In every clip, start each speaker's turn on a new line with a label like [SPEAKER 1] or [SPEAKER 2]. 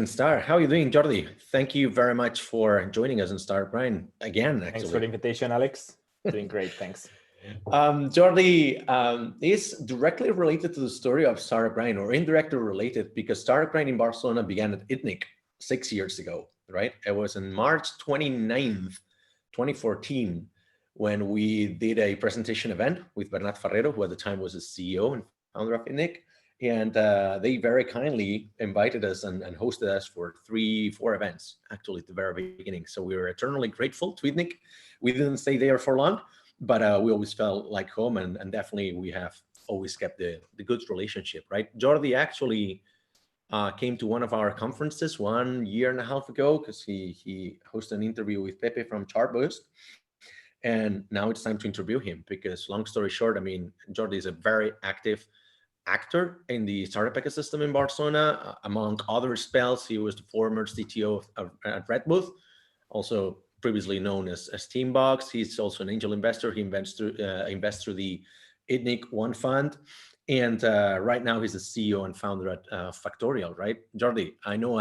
[SPEAKER 1] Star. How are you doing, Jordi? Thank you very much for joining us in Star Brian again, actually.
[SPEAKER 2] Thanks for the invitation, Alex. Doing great, thanks.
[SPEAKER 1] Jordi is directly related to the story of Startup Grind, or indirectly related, because Startup Grind in Barcelona began at Itnig 6 years ago, right? It was on March 29th, 2014, when we did a presentation event with Bernat Ferrero, who at the time was the CEO and founder of Itnig. And they very kindly invited us and hosted us for 3-4 events, actually, at the very beginning. So we were eternally grateful to Itnig. We didn't stay there for long, but we always felt like home, and definitely we have always kept the good relationship, right? Jordi actually came to one of our conferences 1.5 years ago because he hosted an interview with Pepe from Chartboost. And now it's time to interview him because, long story short, I mean, Jordi is a very active actor in the startup ecosystem in Barcelona. Among other spells, he was the former CTO at Red Booth, also previously known as Teambox. He's also an angel investor. He invests through the Itnig One Fund. And right now he's the CEO and founder at Factorial, right? Jordi, I know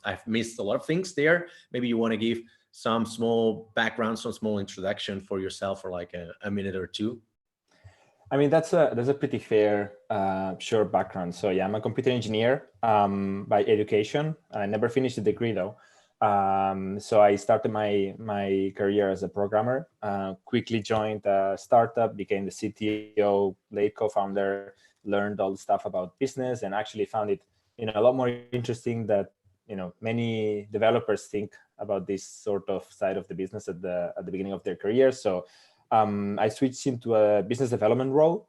[SPEAKER 1] I've missed a lot of things there. Maybe you want to give some small background, some small introduction for yourself for like a minute or two.
[SPEAKER 2] I mean, that's a pretty fair, short background. So yeah, I'm a computer engineer by education. I never finished the degree though. So I started my career as a programmer, quickly joined a startup, became the CTO, late co-founder, learned all the stuff about business, and actually found it, a lot more interesting that, many developers think about this sort of side of the business at the beginning of their career. So I switched into a business development role,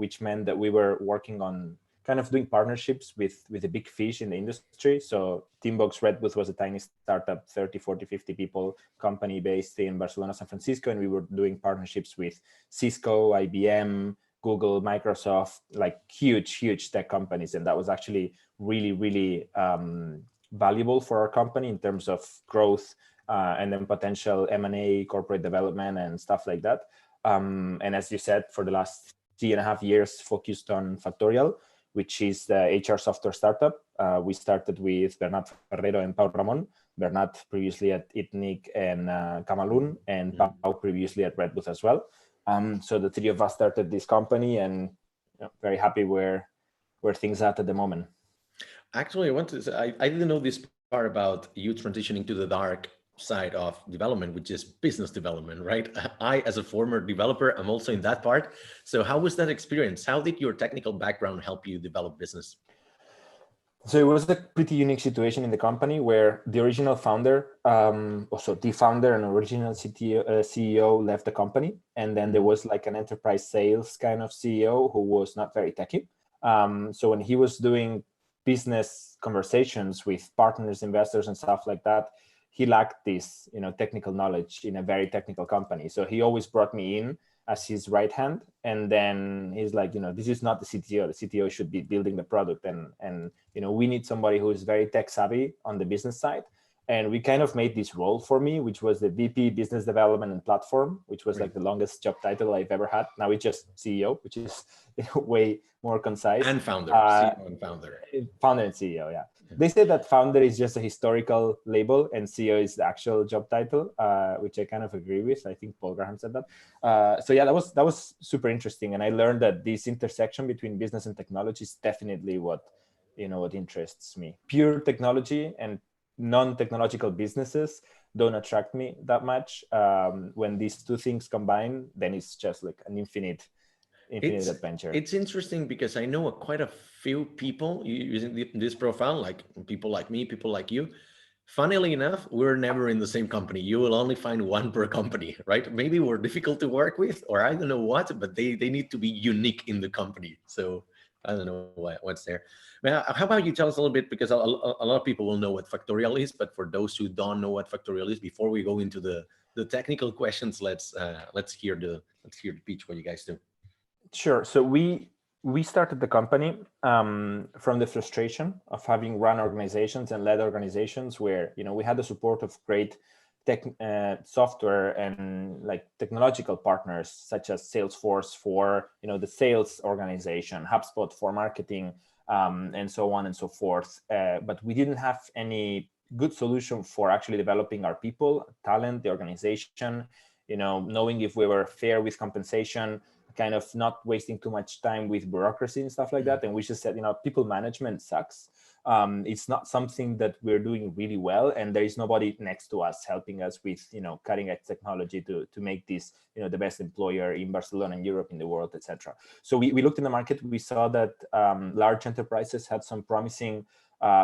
[SPEAKER 2] which meant that we were working on kind of doing partnerships with the big fish in the industry. So Teambox Red Booth was a tiny startup, 30, 40, 50 people company based in Barcelona, San Francisco. And we were doing partnerships with Cisco, IBM, Google, Microsoft, like huge tech companies. And that was actually really, really valuable for our company in terms of growth and then potential M&A, corporate development and stuff like that. And as you said, for the last 3.5 years, focused on Factorial, which is the HR software startup. We started with Bernat Ferrero and Pau Ramon. Bernat previously at Itnig and Camalún, and Pau previously at Red Booth as well. So the three of us started this company, and very happy where things are at the moment.
[SPEAKER 1] Actually, I want to say, I didn't know this part about you transitioning to the dark side of development, which is business development, right? I, as a former developer, I'm also in that part. So how was that experience? How did your technical background help you develop business?
[SPEAKER 2] So it was a pretty unique situation in the company where the original founder, also the founder and original CEO left the company. And then there was like an enterprise sales kind of CEO who was not very techy. So when he was doing business conversations with partners, investors and stuff like that, he lacked this, technical knowledge in a very technical company. So he always brought me in as his right hand. And then he's like, this is not the CTO. The CTO should be building the product. And we need somebody who is very tech savvy on the business side. And we kind of made this role for me, which was the VP Business Development and Platform, which was like the longest job title I've ever had. Now it's just CEO, which is way more concise.
[SPEAKER 1] And founder, CEO and founder.
[SPEAKER 2] Founder and CEO, yeah. They say that founder is just a historical label and CEO is the actual job title, which I kind of agree with. I think Paul Graham said that. So yeah, that was super interesting. And I learned that this intersection between business and technology is definitely what interests me. Pure technology and non-technological businesses don't attract me that much. When these two things combine, then it's just like an infinite adventure.
[SPEAKER 1] It's interesting because I know quite a few people using this profile, like people like me, people like you. Funnily enough, we're never in the same company. You will only find one per company, right? Maybe we're difficult to work with, or I don't know what, but they need to be unique in the company. So I don't know what's there. Now, how about you tell us a little bit, because a lot of people will know what Factorial is, but for those who don't know what Factorial is, before we go into the technical questions, let's hear the pitch, what you guys do.
[SPEAKER 2] Sure. So we started the company from the frustration of having run organizations and led organizations where, we had the support of great tech software and like technological partners such as Salesforce for, the sales organization, HubSpot for marketing, and so on and so forth. But we didn't have any good solution for actually developing our people, talent, the organization, knowing if we were fair with compensation, kind of not wasting too much time with bureaucracy and stuff like that. And we just said, people management sucks. It's not something that we're doing really well, and there is nobody next to us helping us with cutting edge technology to make this the best employer in Barcelona and Europe, in the world, etc. So we looked in the market. We saw that large enterprises had some promising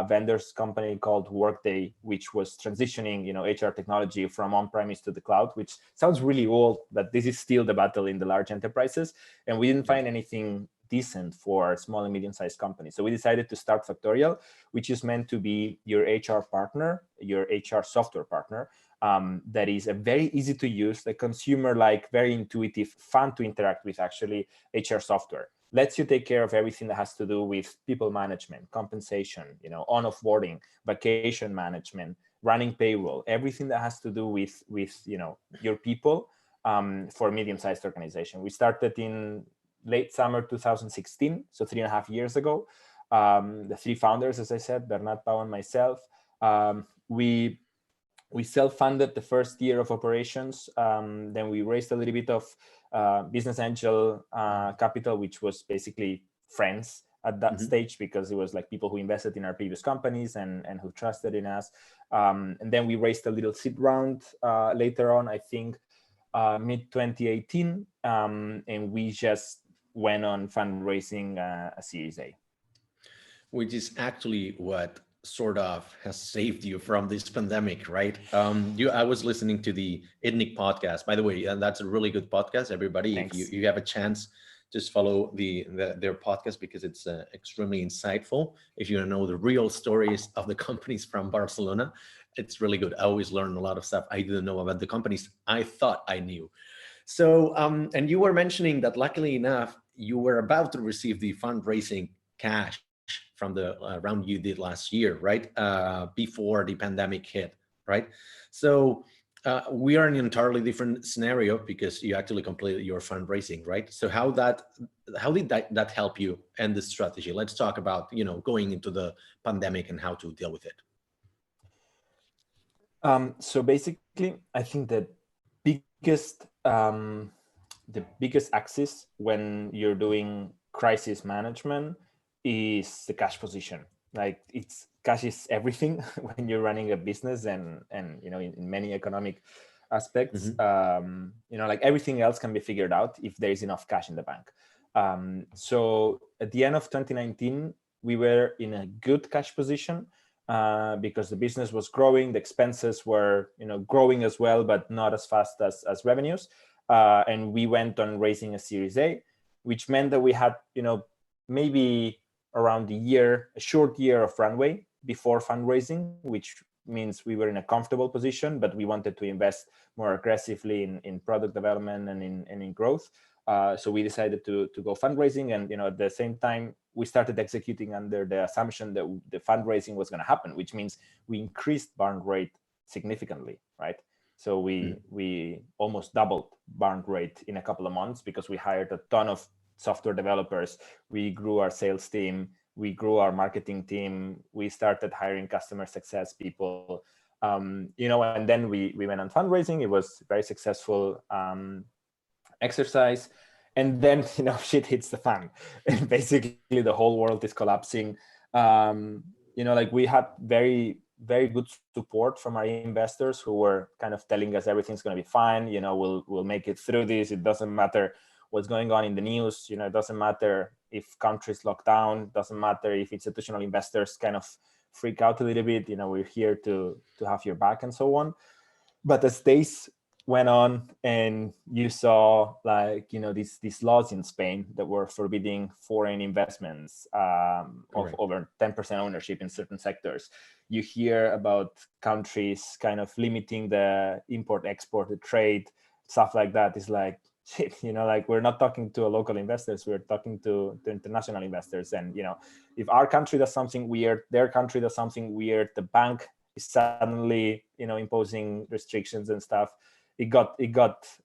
[SPEAKER 2] vendors company called Workday, which was transitioning HR technology from on-premise to the cloud, which sounds really old, but this is still the battle in the large enterprises. And we didn't find anything decent for small and medium-sized companies. So we decided to start Factorial, which is meant to be your HR partner, your HR software partner, that is a very easy to use, the consumer-like, very intuitive, fun to interact with, actually, HR software. Lets you take care of everything that has to do with people management, compensation, on-offboarding, vacation management, running payroll, everything that has to do with your people for a medium-sized organization. We started in late summer 2016, so 3.5 years ago. The three founders, as I said, Bernat, Pau, and myself, we self-funded the first year of operations. Then we raised a little bit of business angel capital, which was basically friends at that stage, because it was like people who invested in our previous companies and who trusted in us. And then we raised a little seed round later on, I think mid-2018, and we just went on fundraising a Series A.
[SPEAKER 1] Which is actually what sort of has saved you from this pandemic, right? I was listening to the Itnig podcast, by the way, and that's a really good podcast. Everybody,
[SPEAKER 2] Thanks.
[SPEAKER 1] if you have a chance, just follow their podcast, because it's extremely insightful. If you know the real stories of the companies from Barcelona, it's really good. I always learn a lot of stuff I didn't know about the companies I thought I knew. So, and you were mentioning that luckily enough, you were about to receive the fundraising cash from the round you did last year, right? Before the pandemic hit, right? So we are in an entirely different scenario, because you actually completed your fundraising, right? So how did that help you and the strategy? Let's talk about, going into the pandemic and how to deal with it.
[SPEAKER 2] So basically, I think the biggest axis when you're doing crisis management is the cash position. Like, cash is everything when you're running a business, and in many economic aspects, like everything else can be figured out if there is enough cash in the bank. So at the end of 2019, we were in a good cash position because the business was growing, the expenses were growing as well, but not as fast as revenues. And we went on raising a Series A, which meant that we had maybe around a short year of runway before fundraising, which means we were in a comfortable position, but we wanted to invest more aggressively in product development and in growth. So we decided to go fundraising, and at the same time, we started executing under the assumption that the fundraising was going to happen, which means we increased burn rate significantly, right? So we almost doubled burn rate in a couple of months, because we hired a ton of software developers. We grew our sales team, we grew our marketing team, we started hiring customer success people, and then we went on fundraising. It was a very successful exercise. And then, shit hits the fan, and basically the whole world is collapsing. We had very, very good support from our investors, who were kind of telling us everything's going to be fine. We'll make it through this. It doesn't matter what's going on in the news. It doesn't matter if countries lock down. It doesn't matter if institutional investors kind of freak out a little bit. We're here to have your back and so on. But as days went on, and you saw these laws in Spain that were forbidding foreign investments of over 10% ownership in certain sectors. You hear about countries kind of limiting the import-export, the trade, stuff like that. It's like, shit, we're not talking to local investors, we're talking to international investors. And if our country does something weird, their country does something weird, the bank is suddenly imposing restrictions and stuff. It got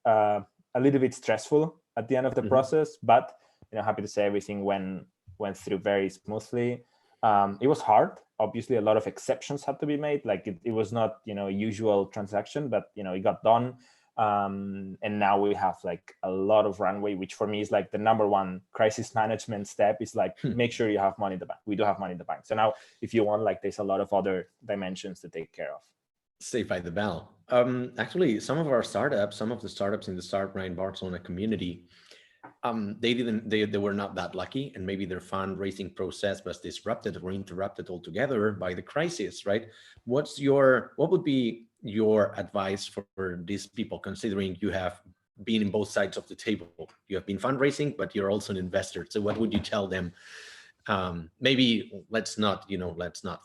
[SPEAKER 2] a little bit stressful at the end of the process, but happy to say everything went went through very smoothly. It was hard. Obviously, a lot of exceptions had to be made. Like it was not, a usual transaction, but it got done. And now we have like a lot of runway, which for me is like the number one crisis management step is like, make sure you have money in the bank. We do have money in the bank. So now if you want, like there's a lot of other dimensions to take care of.
[SPEAKER 1] Saved by the bell. Actually, some of the startups in the Startup Grind Barcelona community, they were not that lucky, and maybe their fundraising process was disrupted or interrupted altogether by the crisis, right? What would be your advice for these people, considering you have been in both sides of the table? You have been fundraising, but you're also an investor. So what would you tell them? Maybe let's not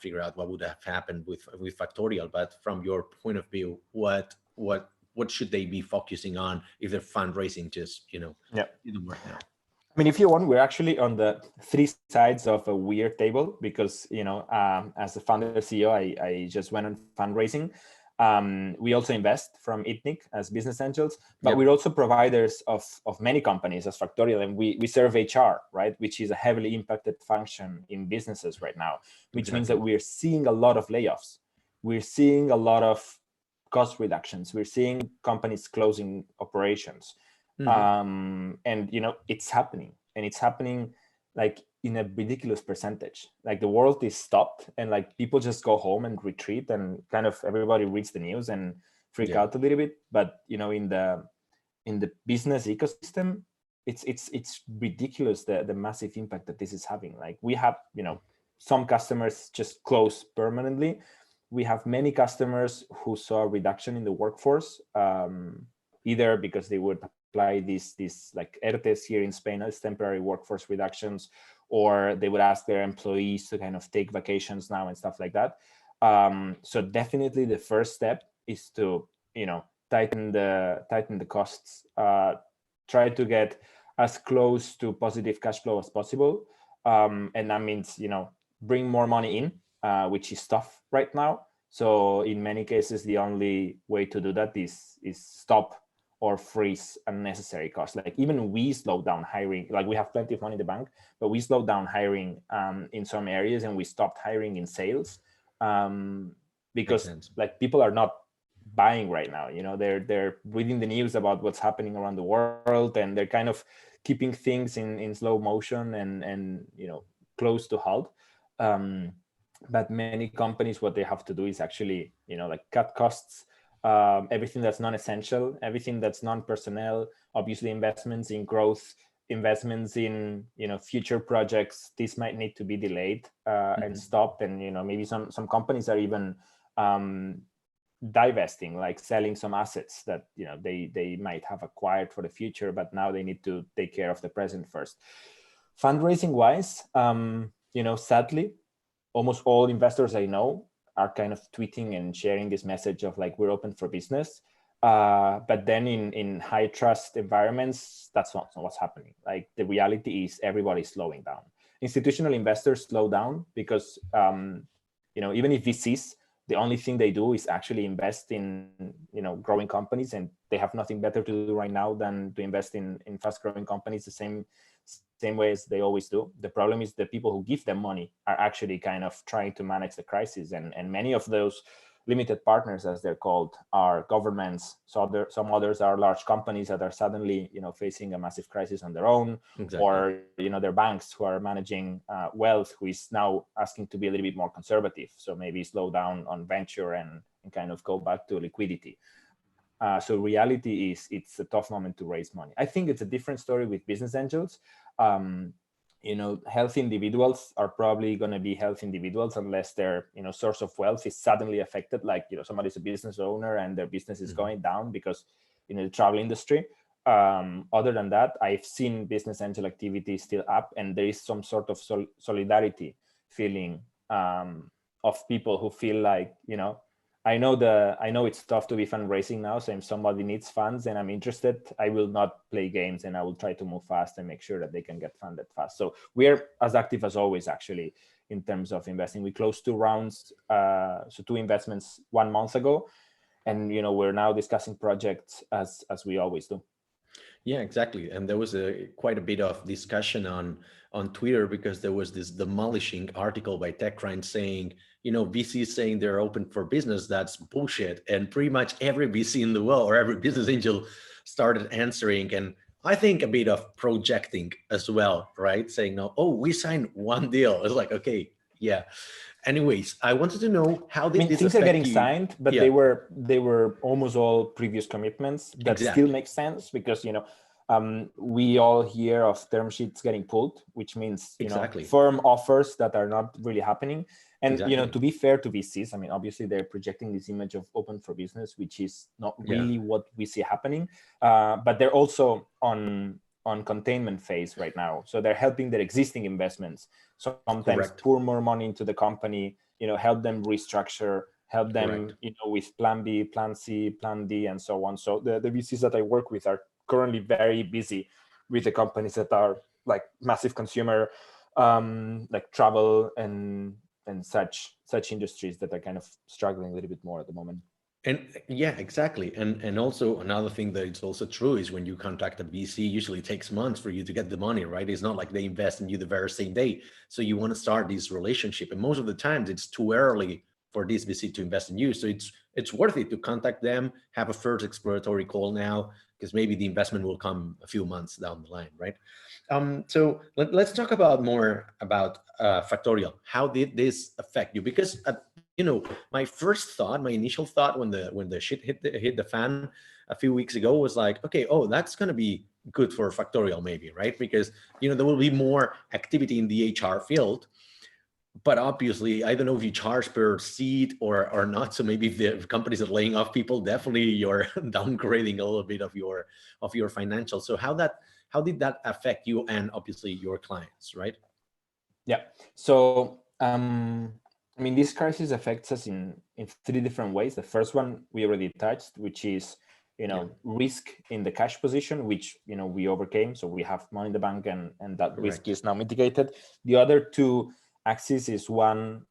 [SPEAKER 1] figure out what would have happened with Factorial, but from your point of view, what should they be focusing on if their fundraising just didn't work out?
[SPEAKER 2] I mean, if you want, we're actually on the three sides of a weird table because as a founder CEO, I just went on fundraising. We also invest from Itnig as business angels, but we're also providers of many companies as Factorial, and we serve HR, right, which is a heavily impacted function in businesses right now, which means that we're seeing a lot of layoffs. We're seeing a lot of cost reductions. We're seeing companies closing operations. And it's happening, and it's happening like in a ridiculous percentage. Like the world is stopped, and like people just go home and retreat, and kind of everybody reads the news and freak out a little bit. But in the business ecosystem, it's ridiculous the massive impact that this is having. Like we have some customers just close permanently. We have many customers who saw a reduction in the workforce, either because they would apply these like ERTEs here in Spain as temporary workforce reductions, or they would ask their employees to kind of take vacations now and stuff like that. So definitely the first step is to tighten the costs, try to get as close to positive cash flow as possible, and that means bring more money in, which is tough right now. So in many cases, the only way to do that is stop or freeze unnecessary costs. Like even we slow down hiring. Like we have plenty of money in the bank, but we slowed down hiring in some areas, and we stopped hiring in sales because like people are not buying right now. They're reading the news about what's happening around the world, and they're kind of keeping things in slow motion and close to halt. But many companies, what they have to do is actually like cut costs. Everything that's non-essential, everything that's non-personnel, obviously investments in growth, investments in future projects, this might need to be delayed and stopped. And maybe some companies are even divesting, like selling some assets that they might have acquired for the future, but now they need to take care of the present first. Fundraising wise, sadly, almost all investors I know are kind of tweeting and sharing this message of like, we're open for business. But then in high trust environments, that's not what's happening. Like the reality is everybody's slowing down. Institutional investors slow down because, even if VCs, the only thing they do is actually invest in, growing companies, and they have nothing better to do right now than to invest in fast growing companies the same way as they always do. The problem is the people who give them money are actually kind of trying to manage the crisis. And many of those limited partners, as they're called, are governments. So some others are large companies that are suddenly, facing a massive crisis on their own. Exactly. Or, they're banks who are managing wealth, who is now asking to be a little bit more conservative. So maybe slow down on venture and kind of go back to liquidity. So reality is it's a tough moment to raise money. I think it's a different story with business angels. Healthy individuals are probably going to be healthy individuals unless their source of wealth is suddenly affected, like somebody's a business owner and their business is going down because the travel industry. Other than that, I've seen business angel activity still up, and there is some sort of solidarity feeling of people who feel like I know it's tough to be fundraising now, so if somebody needs funds and I'm interested, I will not play games and I will try to move fast and make sure that they can get funded fast. So we're as active as always, actually, in terms of investing. We closed 2 rounds, so 2 investments 1 month ago, and we're now discussing projects as we always do.
[SPEAKER 1] Yeah, exactly. And there was quite a bit of discussion on Twitter because there was this demolishing article by TechCrunch saying, VCs saying they're open for business. That's bullshit. And pretty much every VC in the world or every business angel started answering. And I think a bit of projecting as well, right? Saying, no, oh, we signed one deal. It's like, okay, yeah. Anyways, I wanted to know, how
[SPEAKER 2] I
[SPEAKER 1] did
[SPEAKER 2] mean,
[SPEAKER 1] this
[SPEAKER 2] things are
[SPEAKER 1] affect
[SPEAKER 2] getting
[SPEAKER 1] you?
[SPEAKER 2] signed, but
[SPEAKER 1] Yeah,
[SPEAKER 2] they were almost all previous commitments. That still
[SPEAKER 1] exactly.
[SPEAKER 2] makes sense because we all hear of term sheets getting pulled, which means
[SPEAKER 1] Exactly.
[SPEAKER 2] firm offers that are not really happening. And
[SPEAKER 1] Exactly.
[SPEAKER 2] to be fair to VCs, I mean, obviously they're projecting this image of open for business, which is not
[SPEAKER 1] Yeah.
[SPEAKER 2] really what we see happening. But they're also on containment phase right now, so they're helping their existing investments. So sometimes
[SPEAKER 1] Correct.
[SPEAKER 2] pour more money into the company, help them restructure, help them,
[SPEAKER 1] Correct.
[SPEAKER 2] with plan B, plan C, plan D, and so on. So the VCs that I work with are currently very busy with the companies that are like massive consumer, like travel and such industries that are kind of struggling a little bit more at the moment.
[SPEAKER 1] And yeah, exactly. And also another thing that it's also true is when you contact a VC, usually it takes months for you to get the money, right? It's not like they invest in you the very same day. So you want to start this relationship. And most of the times it's too early for this VC to invest in you. So it's worth it to contact them, have a first exploratory call now, because maybe the investment will come a few months down the line, right? So let's talk about more about Factorial. How did this affect you? Because my first thought, my initial thought when the shit hit the fan a few weeks ago was like, okay, oh, that's gonna be good for Factorial maybe, right? Because there will be more activity in the HR field. But obviously, I don't know if you charge per seat or not. So maybe if the companies are laying off people, definitely you're downgrading a little bit of your financials. So how did that affect you and obviously your clients, right?
[SPEAKER 2] Yeah. So I mean, this crisis affects us in three different ways. The first one we already touched, which is risk in the cash position, which we overcame. So we have money in the bank, and that risk
[SPEAKER 1] Correct.
[SPEAKER 2] is now mitigated. The other two axes is one,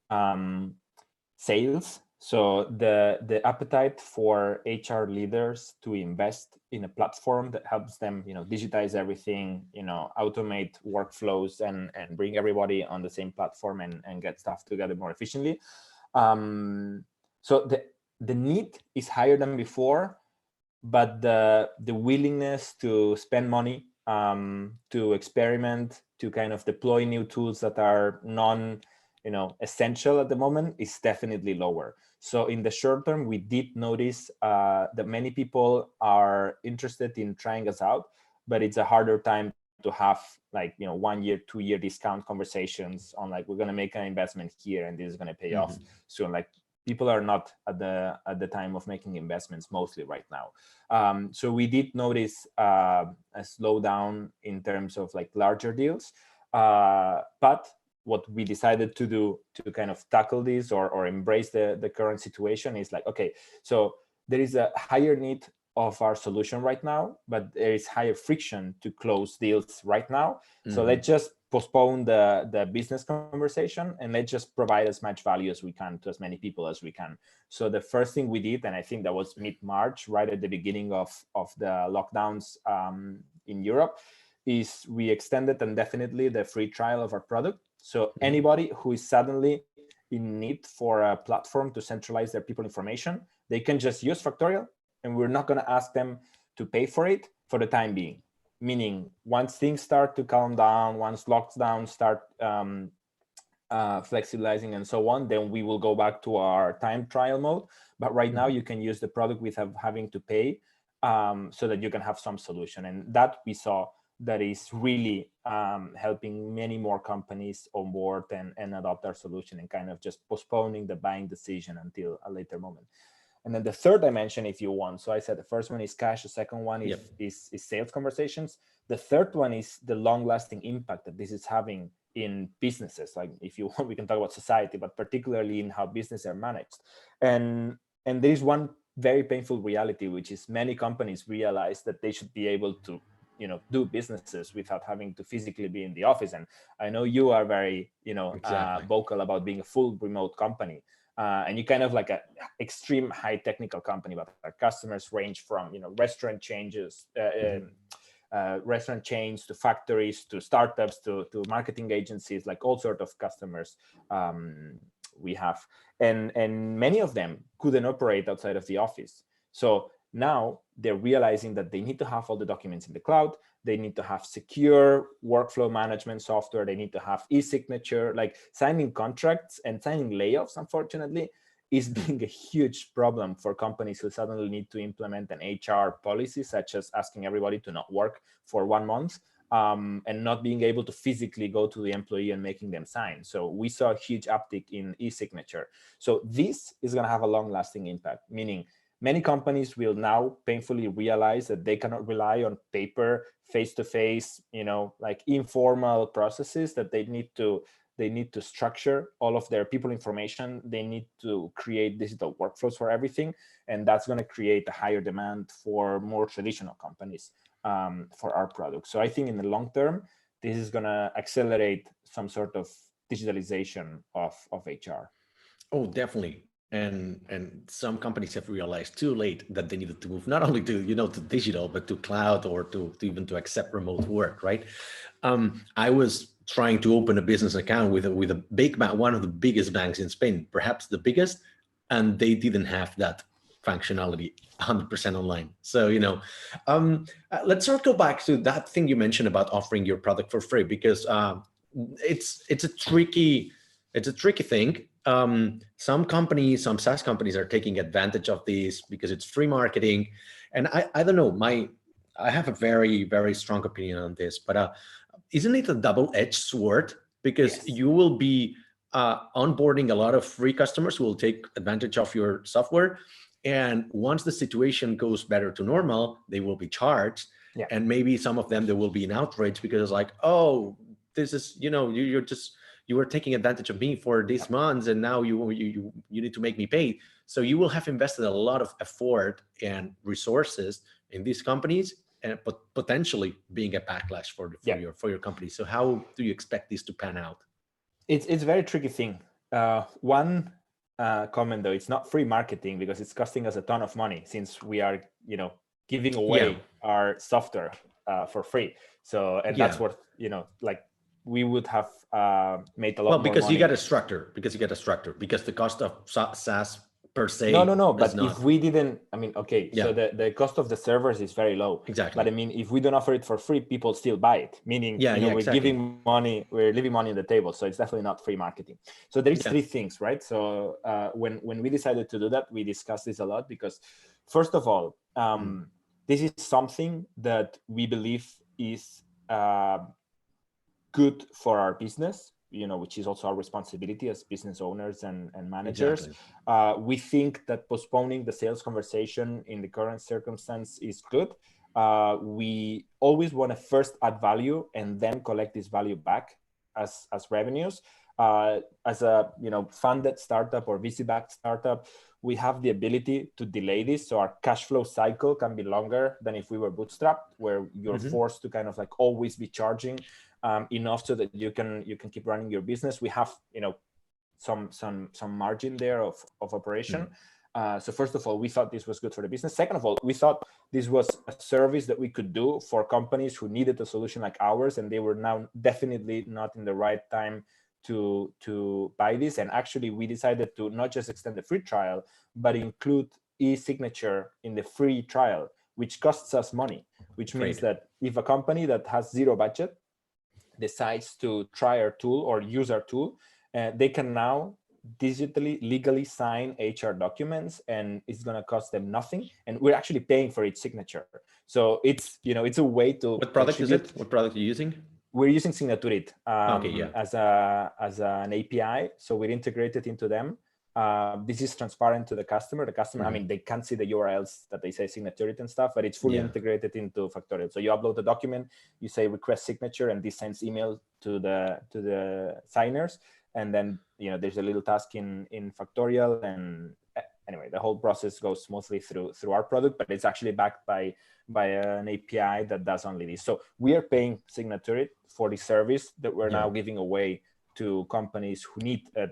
[SPEAKER 2] sales. So the appetite for HR leaders to invest in a platform that helps them, digitize everything, automate workflows and bring everybody on the same platform and get stuff together more efficiently. So the need is higher than before, but the willingness to spend money, to experiment, to kind of deploy new tools that are essential at the moment is definitely lower. So in the short term, we did notice that many people are interested in trying us out, but it's a harder time to have 1 year, 2 year discount conversations on like, we're going to make an investment here and this is going to pay off soon. Like, people are not at the time of making investments mostly right now. So we did notice a slowdown in terms of like larger deals, but what we decided to do to kind of tackle this or embrace the current situation is like, okay, so there is a higher need of our solution right now, but there is higher friction to close deals right now. So let's just postpone the business conversation and let's just provide as much value as we can to as many people as we can. So the first thing we did, and I think that was mid-March, right at the beginning of the lockdowns in Europe, is we extended indefinitely the free trial of our product. So anybody who is suddenly in need for a platform to centralize their people information, they can just use Factorial, and we're not going to ask them to pay for it for the time being. Meaning, once things start to calm down, once lockdowns start flexibilizing and so on, then we will go back to our time trial mode. But right now, you can use the product without having to pay, so that you can have some solution. And that we saw that is really helping many more companies on board and adopt our solution, and kind of just postponing the buying decision until a later moment. And then the third dimension, if you want, so I said the first one is cash, the second one is sales conversations. The third one is the long-lasting impact that this is having in businesses. Like, if you want, we can talk about society, but particularly in how businesses are managed. And there is one very painful reality, which is many companies realize that they should be able to do businesses without having to physically be in the office. And I know you are very vocal about being a full remote company. And you kind of like a extreme high technical company, but our customers range from restaurant chains restaurant chains to factories to startups to marketing agencies, like all sort of customers we have. And many of them couldn't operate outside of the office. So now they're realizing that they need to have all the documents in the cloud. They need to have secure workflow management software. They need to have e-signature. Like signing contracts and signing layoffs, unfortunately, is being a huge problem for companies who suddenly need to implement an HR policy, such as asking everybody to not work for 1 month and not being able to physically go to the employee and making them sign. So we saw a huge uptick in e-signature. So this is going to have a long-lasting impact, meaning many companies will now painfully realize that they cannot rely on paper, face-to-face, like informal processes, that they need to structure all of their people information. They need to create digital workflows for everything. And that's going to create a higher demand for more traditional companies for our product. So I think in the long term, this is going to accelerate some sort of digitalization of HR.
[SPEAKER 1] Oh, definitely. And some companies have realized too late that they needed to move not only to to digital, but to cloud, or to even to accept remote work, right? I was trying to open a business account with a big bank, one of the biggest banks in Spain, perhaps the biggest, and they didn't have that functionality 100% online. So let's circle back to that thing you mentioned about offering your product for free, because it's a tricky thing. Some companies, some SaaS companies are taking advantage of this because it's free marketing. And I don't know, I have a very, very strong opinion on this, but isn't it a double-edged sword? Because
[SPEAKER 2] Yes.
[SPEAKER 1] you will be onboarding a lot of free customers who will take advantage of your software. And once the situation goes better to normal, they will be charged.
[SPEAKER 2] Yeah.
[SPEAKER 1] And maybe some of them, there will be an outrage because it's like, oh, this is, you were taking advantage of me for this month, and now you need to make me pay. So you will have invested a lot of effort and resources in these companies, and potentially being a backlash for your company. So how do you expect this to pan out?
[SPEAKER 2] It's a very tricky thing. One comment though, it's not free marketing because it's costing us a ton of money, since we are giving away our software for free. So that's what like we would have made a lot more money.
[SPEAKER 1] Because you get a structure, because the cost of SaaS per se.
[SPEAKER 2] No. But if we didn't, so the cost of the servers is very low.
[SPEAKER 1] Exactly.
[SPEAKER 2] But if we don't offer it for free, people still buy it. Meaning, we're giving money, we're leaving money on the table. So it's definitely not free marketing. So there is three things, right? So when we decided to do that, we discussed this a lot, because first of all, this is something that we believe is good for our business, which is also our responsibility as business owners and managers. Exactly. We think that postponing the sales conversation in the current circumstance is good. We always want to first add value and then collect this value back as revenues. As a funded startup or VC-backed startup, we have the ability to delay this, so our cash flow cycle can be longer than if we were bootstrapped, where you're forced to kind of like always be charging enough so that you can keep running your business. We have some margin there of operation. So first of all, we thought this was good for the business. Second of all, we thought this was a service that we could do for companies who needed a solution like ours, and they were now definitely not in the right time to buy this. And actually, we decided to not just extend the free trial, but include e-signature in the free trial, which costs us money, which means that if a company that has zero budget decides to try our tool or use our tool, they can now digitally, legally sign HR documents, and it's going to cost them nothing. And we're actually paying for each signature. So it's a way to.
[SPEAKER 1] What product is it? What product are you using?
[SPEAKER 2] We're using Signaturit as an API. So we're integrated into them. This is transparent to the customer. The customer, they can't see the URLs that they say Signaturit and stuff, but it's fully integrated into Factorial. So you upload the document, you say request signature, and this sends email to the signers. And then there's a little task in Factorial, and anyway, the whole process goes smoothly through our product, but it's actually backed by an API that does only this. So we are paying Signaturit for the service that we're now giving away to companies who need a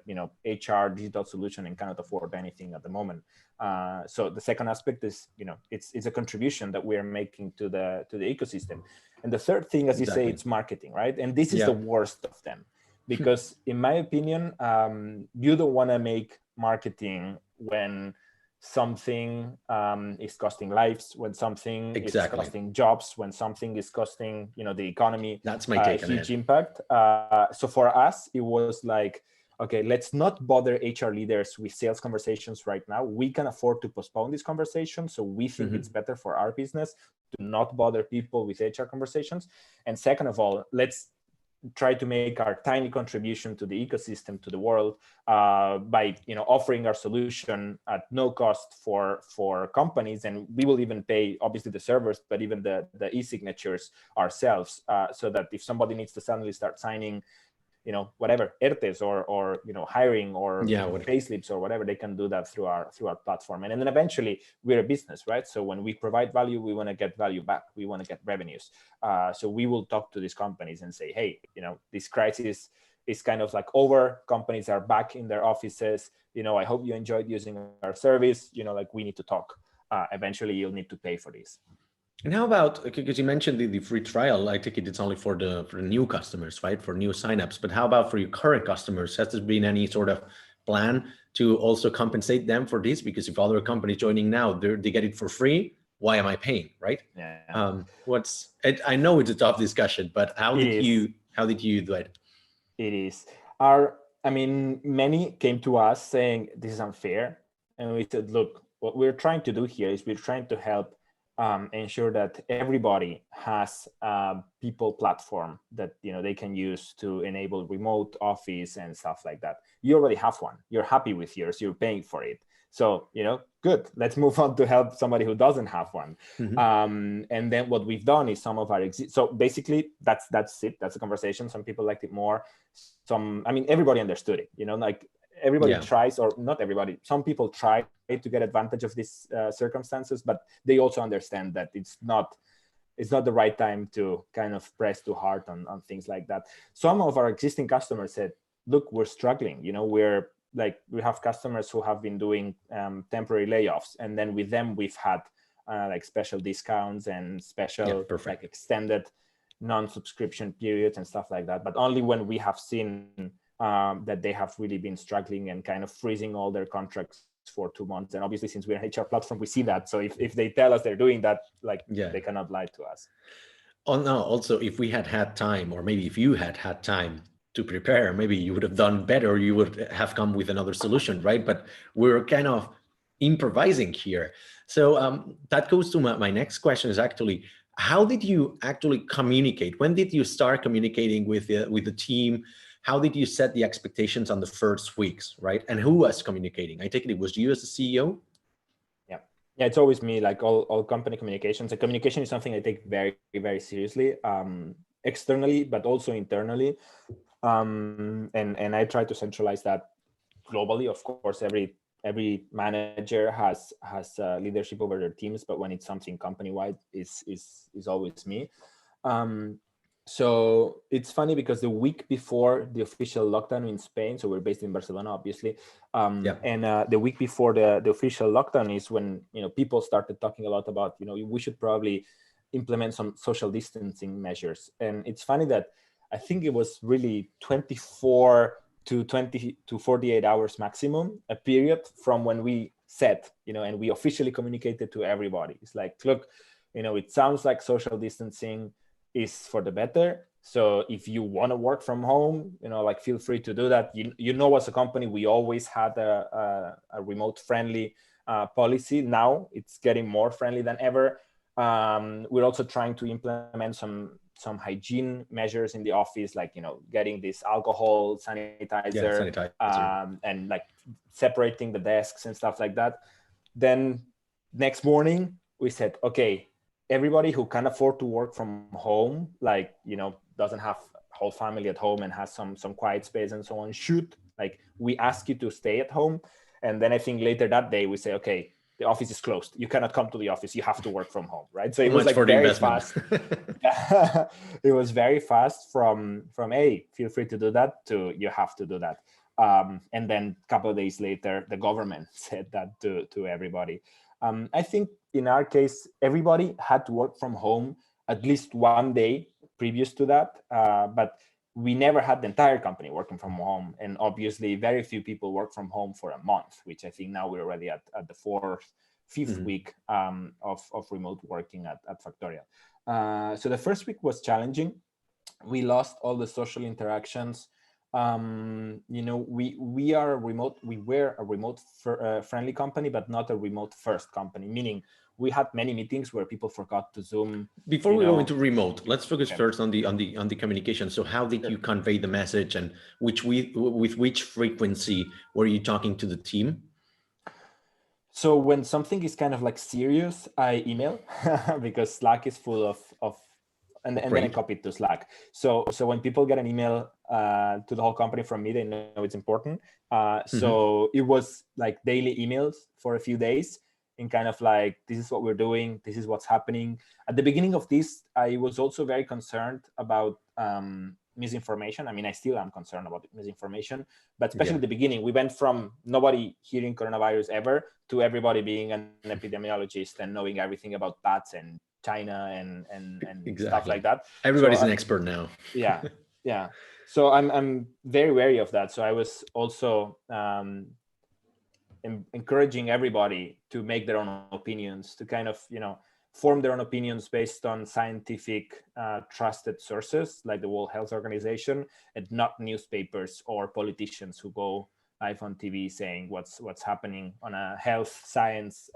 [SPEAKER 2] HR digital solution and cannot afford anything at the moment. So the second aspect is, it's a contribution that we are making to the ecosystem. And the third thing, as you say, it's marketing, right? And this is the worst of them, because in my opinion, you don't want to make marketing when something is costing lives, when something is costing jobs, when something is costing the economy.
[SPEAKER 1] That's my take on
[SPEAKER 2] huge impact. So for us, it was like, okay, let's not bother HR leaders with sales conversations right now. We can afford to postpone this conversation, so we think it's better for our business to not bother people with HR conversations. And second of all, let's try to make our tiny contribution to the ecosystem, to the world, by offering our solution at no cost for companies, and we will even pay obviously the servers, but even the e-signatures ourselves, so that if somebody needs to suddenly start signing whatever ERTEs or hiring or pay slips or whatever, they can do that through our platform. And then eventually we're a business, right? So when we provide value, we want to get value back. We want to get revenues. So we will talk to these companies and say, hey, this crisis is kind of like over. Companies are back in their offices. I hope you enjoyed using our service. Like we need to talk. Eventually you'll need to pay for this.
[SPEAKER 1] And how about, because you mentioned the free trial, I think it's only for the new customers, right? For new signups. But how about for your current customers? Has there been any sort of plan to also compensate them for this? Because if other companies joining now, they get it for free, why am I paying, right?
[SPEAKER 2] Yeah.
[SPEAKER 1] I know it's a tough discussion, but how did you do it?
[SPEAKER 2] It is. Many came to us saying this is unfair, and we said, look, what we're trying to do here is we're trying to help ensure that everybody has a people platform that they can use to enable remote office and stuff like that. You already have one. You're happy with yours. You're paying for it. So good. Let's move on to help somebody who doesn't have one. And then what we've done is some of our so basically that's it. That's a conversation. Some people liked it more. Everybody understood it. Like everybody tries, or not everybody. Some people try to get advantage of these circumstances, but they also understand that it's not the right time to kind of press too hard on things like that. Some of our existing customers said, look, we're struggling. We have customers who have been doing temporary layoffs, and then with them we've had like special discounts and special like extended non-subscription periods and stuff like that, but only when we have seen that they have really been struggling and kind of freezing all their contracts for 2 months. And obviously, since we're an HR platform, we see that. So if they tell us they're doing that, they cannot lie to us.
[SPEAKER 1] Oh no, also if we had time, or maybe if you had time to prepare, maybe you would have done better. You would have come with another solution, right? But we're kind of improvising here. So that goes to my next question is actually, how did you actually communicate? When did you start communicating with the team? How did you set the expectations on the first weeks, right? And who was communicating? I take it was you as the CEO?
[SPEAKER 2] Yeah, it's always me, like all company communications. And communication is something I take very, very seriously, externally, but also internally. And I try to centralize that globally. Of course, every manager has leadership over their teams, but when it's something company-wide, is always me. So it's funny because the week before the official lockdown in Spain, so we're based in Barcelona, obviously, and the week before the official lockdown is when people started talking a lot about we should probably implement some social distancing measures. And it's funny that I think it was really 24 to 20 to 48 hours maximum, a period from when we said, and we officially communicated to everybody. It's like, look, it sounds like social distancing is for the better. So if you want to work from home, feel free to do that. As a company, we always had a remote friendly policy. Now it's getting more friendly than ever. We're also trying to implement some hygiene measures in the office, like getting this alcohol sanitizer, and like separating the desks and stuff like that. Then next morning we said, okay, everybody who can afford to work from home, doesn't have whole family at home and has some quiet space and so on, we ask you to stay at home. And then I think later that day we say, okay, the office is closed. You cannot come to the office. You have to work from home, right? So it
[SPEAKER 1] Too
[SPEAKER 2] was
[SPEAKER 1] much
[SPEAKER 2] like
[SPEAKER 1] for the
[SPEAKER 2] very
[SPEAKER 1] investment.
[SPEAKER 2] fast. It was very fast from hey, feel free to do that to you have to do that. And then a couple of days later, the government said that to everybody. I think in our case, everybody had to work from home at least one day previous to that, but we never had the entire company working from home. And obviously, very few people work from home for a month, which I think now we're already at the fifth week of remote working at Factorial. So the first week was challenging. We lost all the social interactions. We are remote. We were a remote friendly company, but not a remote first company. Meaning, we had many meetings where people forgot to Zoom.
[SPEAKER 1] Before we go into remote, let's focus first on the communication. So, how did you convey the message, and with which frequency were you talking to the team?
[SPEAKER 2] So when something is kind of like serious, I email because Slack is full of and then I copy it to Slack. So when people get an email to the whole company from me, they know it's important. So it was like daily emails for a few days and kind of like, this is what we're doing. This is what's happening. At the beginning of this, I was also very concerned about misinformation. I mean, I still am concerned about misinformation, but especially at the beginning, we went from nobody hearing coronavirus ever to everybody being an epidemiologist and knowing everything about bats and China and stuff like that.
[SPEAKER 1] Everybody's an expert now.
[SPEAKER 2] Yeah. So I'm very wary of that. So I was also encouraging everybody to make their own opinions, to kind of, form their own opinions based on scientific trusted sources like the World Health Organization, and not newspapers or politicians who go live on TV saying what's happening on a health science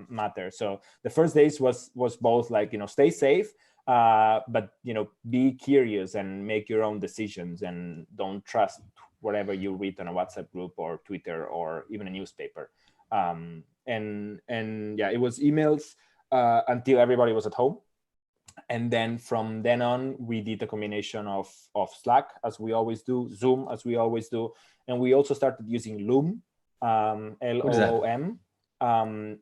[SPEAKER 2] matter. So the first days was both like, stay safe, but be curious and make your own decisions, and don't trust whatever you read on a WhatsApp group or Twitter or even a newspaper. And it was emails until everybody was at home. And then from then on, we did a combination of Slack, as we always do, Zoom, as we always do. And we also started using Loom, Loom.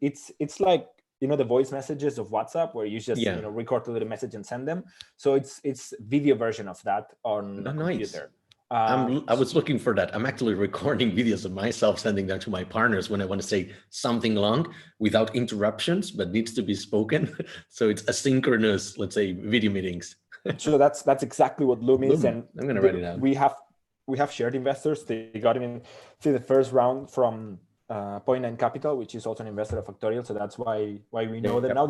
[SPEAKER 2] It's like, the voice messages of WhatsApp where you just record a little message and send them. So it's video version of that on a computer.
[SPEAKER 1] I was looking for that. I'm actually recording videos of myself, sending them to my partners when I want to say something long without interruptions, but needs to be spoken. So it's asynchronous, let's say, video meetings.
[SPEAKER 2] So that's exactly what Loom is. And
[SPEAKER 1] I'm going to write it down.
[SPEAKER 2] We have shared investors. They got in the first round from Point 9 Capital, which is also an investor of Factorial. So that's why we know that now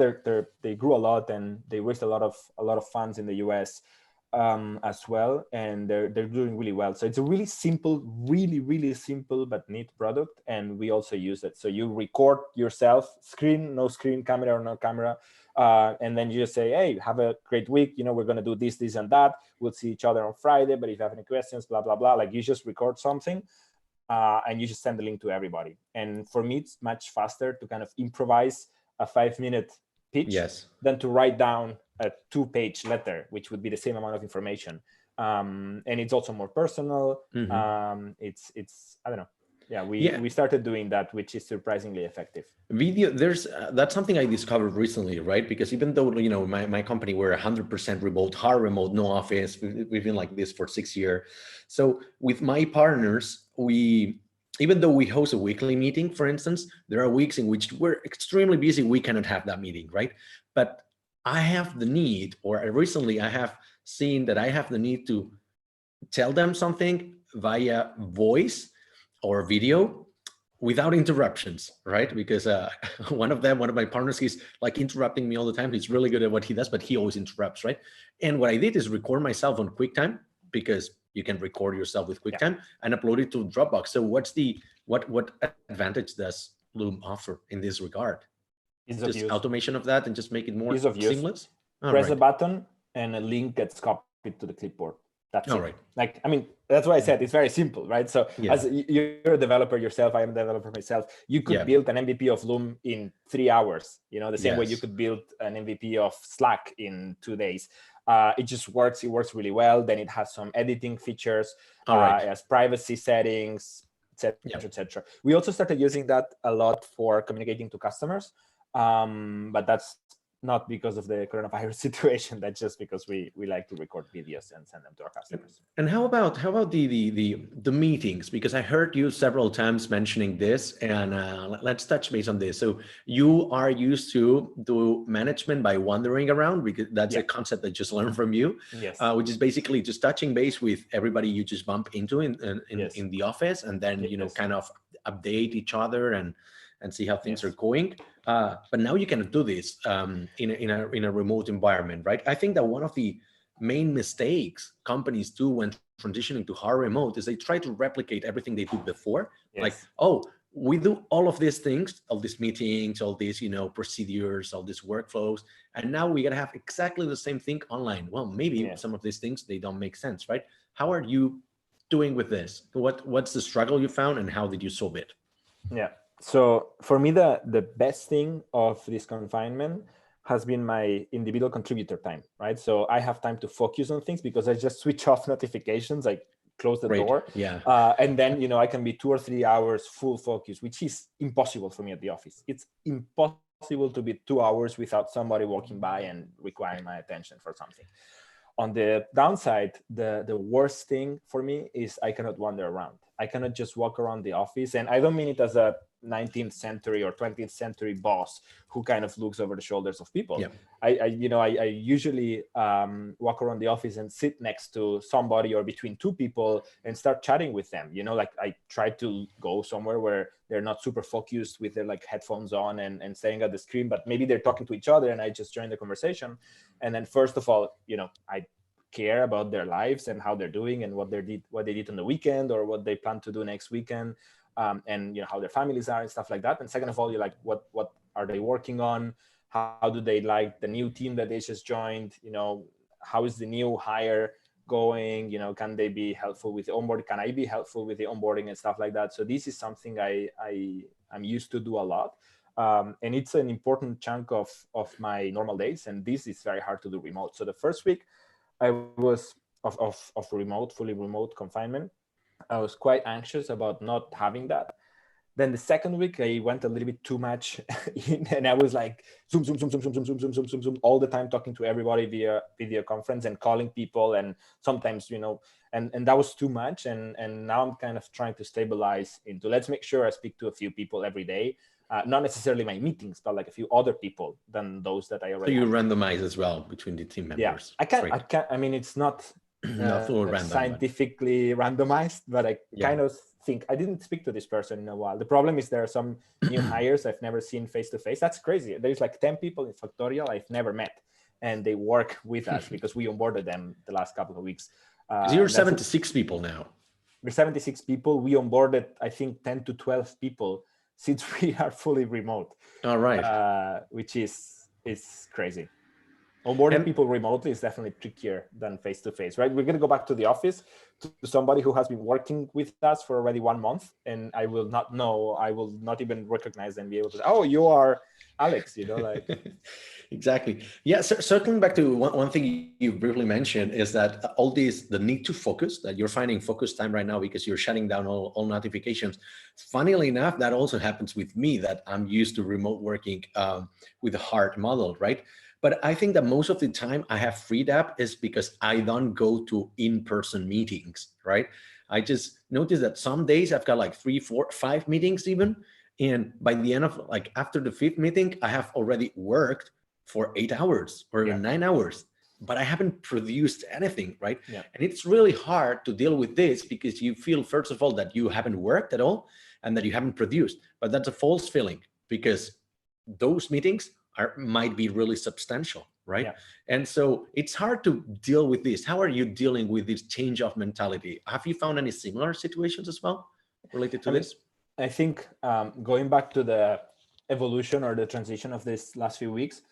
[SPEAKER 2] they grew a lot, and they raised a lot of funds in the US. As well, and they're doing really well. So it's a really simple, really simple but neat product, and we also use it. So you record yourself, no screen, camera or no camera, and then you just say, hey, have a great week. We're going to do this, and that. We'll see each other on Friday, but if you have any questions, blah, blah, blah. Like, you just record something, and you just send the link to everybody. And for me, it's much faster to kind of improvise a 5-minute pitch than to write down a 2-page letter, which would be the same amount of information. And it's also more personal. It's I don't know. We started doing that, which is surprisingly effective.
[SPEAKER 1] Video, that's something I discovered recently, right? Because even though, my company, we're 100% remote, hard remote, no office, we've been like this for 6 years. So with my partners, even though we host a weekly meeting, for instance, there are weeks in which we're extremely busy. We cannot have that meeting, right? But I have the need, or recently I have seen that I have the need to tell them something via voice or video without interruptions, right? Because one of my partners, he's like interrupting me all the time. He's really good at what he does, but he always interrupts, right? And what I did is record myself on QuickTime, because you can record yourself with QuickTime and upload it to Dropbox. So what advantage does Loom offer in this regard? Just automation of that and just make it more seamless?
[SPEAKER 2] Press a button and a link gets copied to the clipboard. That's it.
[SPEAKER 1] Right.
[SPEAKER 2] Like, I mean, that's why I said it's very simple, right? So as you're a developer yourself, I am a developer myself, you could build an MVP of Loom in 3 hours, the same way you could build an MVP of Slack in 2 days. It just works. It works really well. Then it has some editing features. It has privacy settings, et cetera. We also started using that a lot for communicating to customers, but that's not because of the coronavirus situation. That's just because we like to record videos and send them to our customers.
[SPEAKER 1] And how about the meetings? Because I heard you several times mentioning this, and let's touch base on this. So you are used to do management by wandering around, because that's a concept I just learned from you.
[SPEAKER 2] Yes.
[SPEAKER 1] Which is basically just touching base with everybody you just bump into in the office, and then kind of update each other and see how things are going. But now you can do this in a remote environment, right? I think that one of the main mistakes companies do when transitioning to hard remote is they try to replicate everything they did before. Like, oh, we do all of these things, all these meetings, all these, procedures, all these workflows, and now we gotta have exactly the same thing online. Well, maybe some of these things, they don't make sense, right? How are you doing with this? What's the struggle you found, and how did you solve it?
[SPEAKER 2] Yeah. So for me, the best thing of this confinement has been my individual contributor time, right? So I have time to focus on things because I just switch off notifications, like close the door.
[SPEAKER 1] Yeah.
[SPEAKER 2] And then, I can be 2 or 3 hours full focus, which is impossible for me at the office. It's impossible to be 2 hours without somebody walking by and requiring my attention for something. On the downside, the worst thing for me is I cannot wander around. I cannot just walk around the office. And I don't mean it as a 19th century or 20th century boss who kind of looks over the shoulders of people.
[SPEAKER 1] Yeah.
[SPEAKER 2] I usually walk around the office and sit next to somebody or between two people and start chatting with them. Like I try to go somewhere where they're not super focused with their like headphones on and staring at the screen, but maybe they're talking to each other and I just join the conversation. And then first of all, I care about their lives and how they're doing and what they did on the weekend or what they plan to do next weekend. And how their families are and stuff like that. And second of all, you're like, what are they working on? How do they like the new team that they just joined? How is the new hire going? Can they be helpful with the onboarding? Can I be helpful with the onboarding and stuff like that? So this is something I'm used to do a lot. And it's an important chunk of my normal days. And this is very hard to do remote. So the first week I was of fully remote confinement, I was quite anxious about not having that. Then the second week, I went a little bit too much in, and I was like zoom all the time, talking to everybody via video conference and calling people, and sometimes and that was too much. And now I'm kind of trying to stabilize into, let's make sure I speak to a few people every day, not necessarily my meetings, but like a few other people than those that I already.
[SPEAKER 1] So you
[SPEAKER 2] have.
[SPEAKER 1] randomize as well between the team members.
[SPEAKER 2] Yeah, I can't. I mean, it's not. Scientifically randomized, but I kind of think I didn't speak to this person in a while. The problem is there are some new hires I've never seen face to face. That's crazy. There's like 10 people in Factorial I've never met, and they work with us because we onboarded them the last couple of weeks.
[SPEAKER 1] You're 76 people now.
[SPEAKER 2] We're 76 people. We onboarded, I think, 10 to 12 people since we are fully remote.
[SPEAKER 1] All right.
[SPEAKER 2] Which is crazy. Onboarding people remotely is definitely trickier than face-to-face, right? We're going to go back to the office to somebody who has been working with us for already 1 month, and I will not know, I will not even recognize and be able to say, oh, you are Alex, like.
[SPEAKER 1] Exactly. Yeah, circling back to one thing you briefly mentioned is that the need to focus, that you're finding focus time right now because you're shutting down all notifications. Funnily enough, that also happens with me, that I'm used to remote working with a hard model, right? But I think that most of the time I have freed up is because I don't go to in-person meetings, right? I just noticed that some days I've got like 3, 4, 5 meetings even. And by the end of after the 5th meeting, I have already worked for 8 hours or even 9 hours, but I haven't produced anything, right?
[SPEAKER 2] Yeah.
[SPEAKER 1] And it's really hard to deal with this because you feel, first of all, that you haven't worked at all and that you haven't produced. But that's a false feeling because those meetings might be really substantial, right?
[SPEAKER 2] Yeah.
[SPEAKER 1] And so it's hard to deal with this. How are you dealing with this change of mentality? Have you found any similar situations as well related to this?
[SPEAKER 2] I think going back to the evolution or the transition of this last few weeks,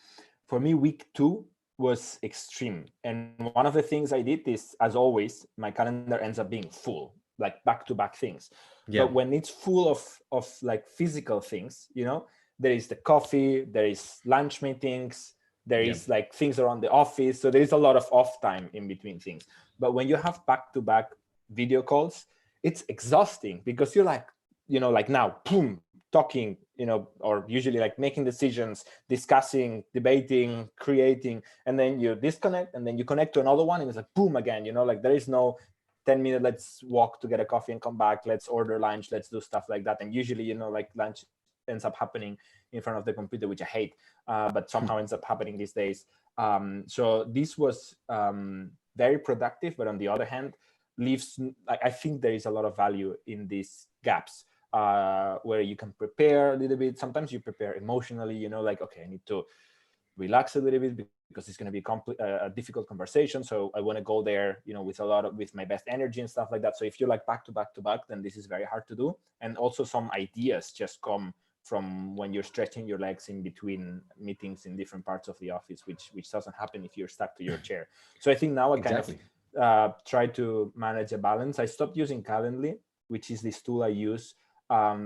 [SPEAKER 2] for me, week 2 was extreme. And one of the things I did is, as always, my calendar ends up being full, like back-to-back things. Yeah. But when it's full of like physical things, there is the coffee, there is lunch meetings, there is like things around the office. So there is a lot of off time in between things. But when you have back-to-back video calls, it's exhausting because you're like, like now, boom, talking, or usually like making decisions, discussing, debating, creating, and then you disconnect, and then you connect to another one, and it's like boom again, like there is no 10-minute, let's walk to get a coffee and come back, let's order lunch, let's do stuff like that. And usually, like lunch ends up happening in front of the computer, which I hate, but somehow ends up happening these days. So this was very productive, but on the other hand, leaves, I think there is a lot of value in these gaps where you can prepare a little bit. Sometimes you prepare emotionally, like, okay, I need to relax a little bit because it's going to be a difficult conversation. So I want to go there, with my best energy and stuff like that. So if you're like back to back to back, then this is very hard to do. And also some ideas just come from when you're stretching your legs in between meetings in different parts of the office, which doesn't happen if you're stuck to your chair. So I think now I kind of try to manage a balance. I stopped using Calendly, which is this tool I use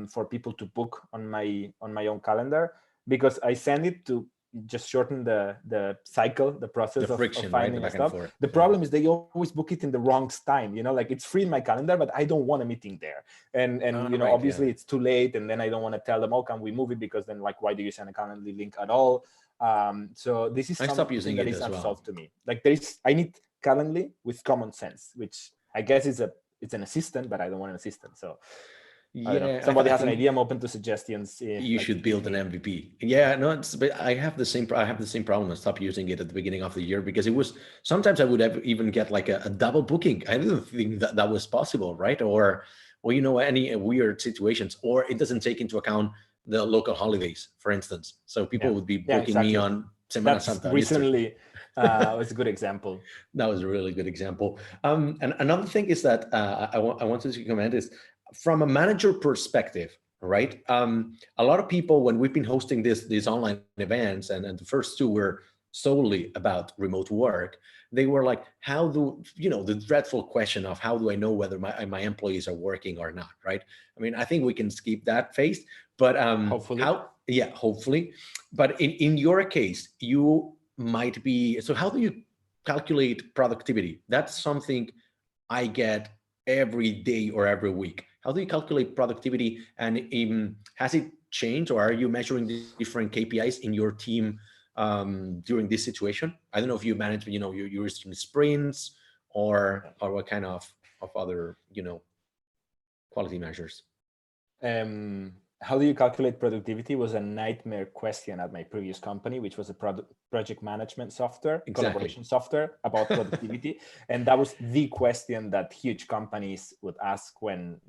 [SPEAKER 2] for people to book on my own calendar, because I send it to just shorten the cycle, the process
[SPEAKER 1] the friction,
[SPEAKER 2] of finding
[SPEAKER 1] right?
[SPEAKER 2] stuff. The problem is they always book it in the wrong time, like it's free in my calendar, but I don't want a meeting there. And obviously it's too late. And then I don't want to tell them, oh, can we move it? Because then like, why do you send a Calendly link at all? So this is something that is unsolved to me. Like I need Calendly with common sense, which I guess is it's an assistant, but I don't want an assistant. So yeah, somebody has an idea, I'm open to suggestions.
[SPEAKER 1] You should build an MVP. Yeah, no, but I have the same problem. I stopped using it at the beginning of the year because it was, sometimes I would even get like a double booking. I didn't think that was possible, right? Or any weird situations, or it doesn't take into account the local holidays, for instance. So people would be booking me on Semana Santa.
[SPEAKER 2] Recently was a good example.
[SPEAKER 1] That was a really good example. And another thing is that I wanted to comment is, from a manager perspective, right? A lot of people, when we've been hosting these online events, and the first two were solely about remote work, they were like, how do, the dreadful question of how do I know whether my employees are working or not, right? I mean, I think we can skip that phase, but
[SPEAKER 2] hopefully.
[SPEAKER 1] Hopefully. But in your case, you might be, so how do you calculate productivity? That's something I get every day or every week. How do you calculate productivity? And has it changed, or are you measuring the different KPIs in your team during this situation? I don't know if you manage, you're using sprints or what kind of other, quality measures.
[SPEAKER 2] How do you calculate productivity was a nightmare question at my previous company, which was a project management software, collaboration software about productivity. And that was the question that huge companies would ask when,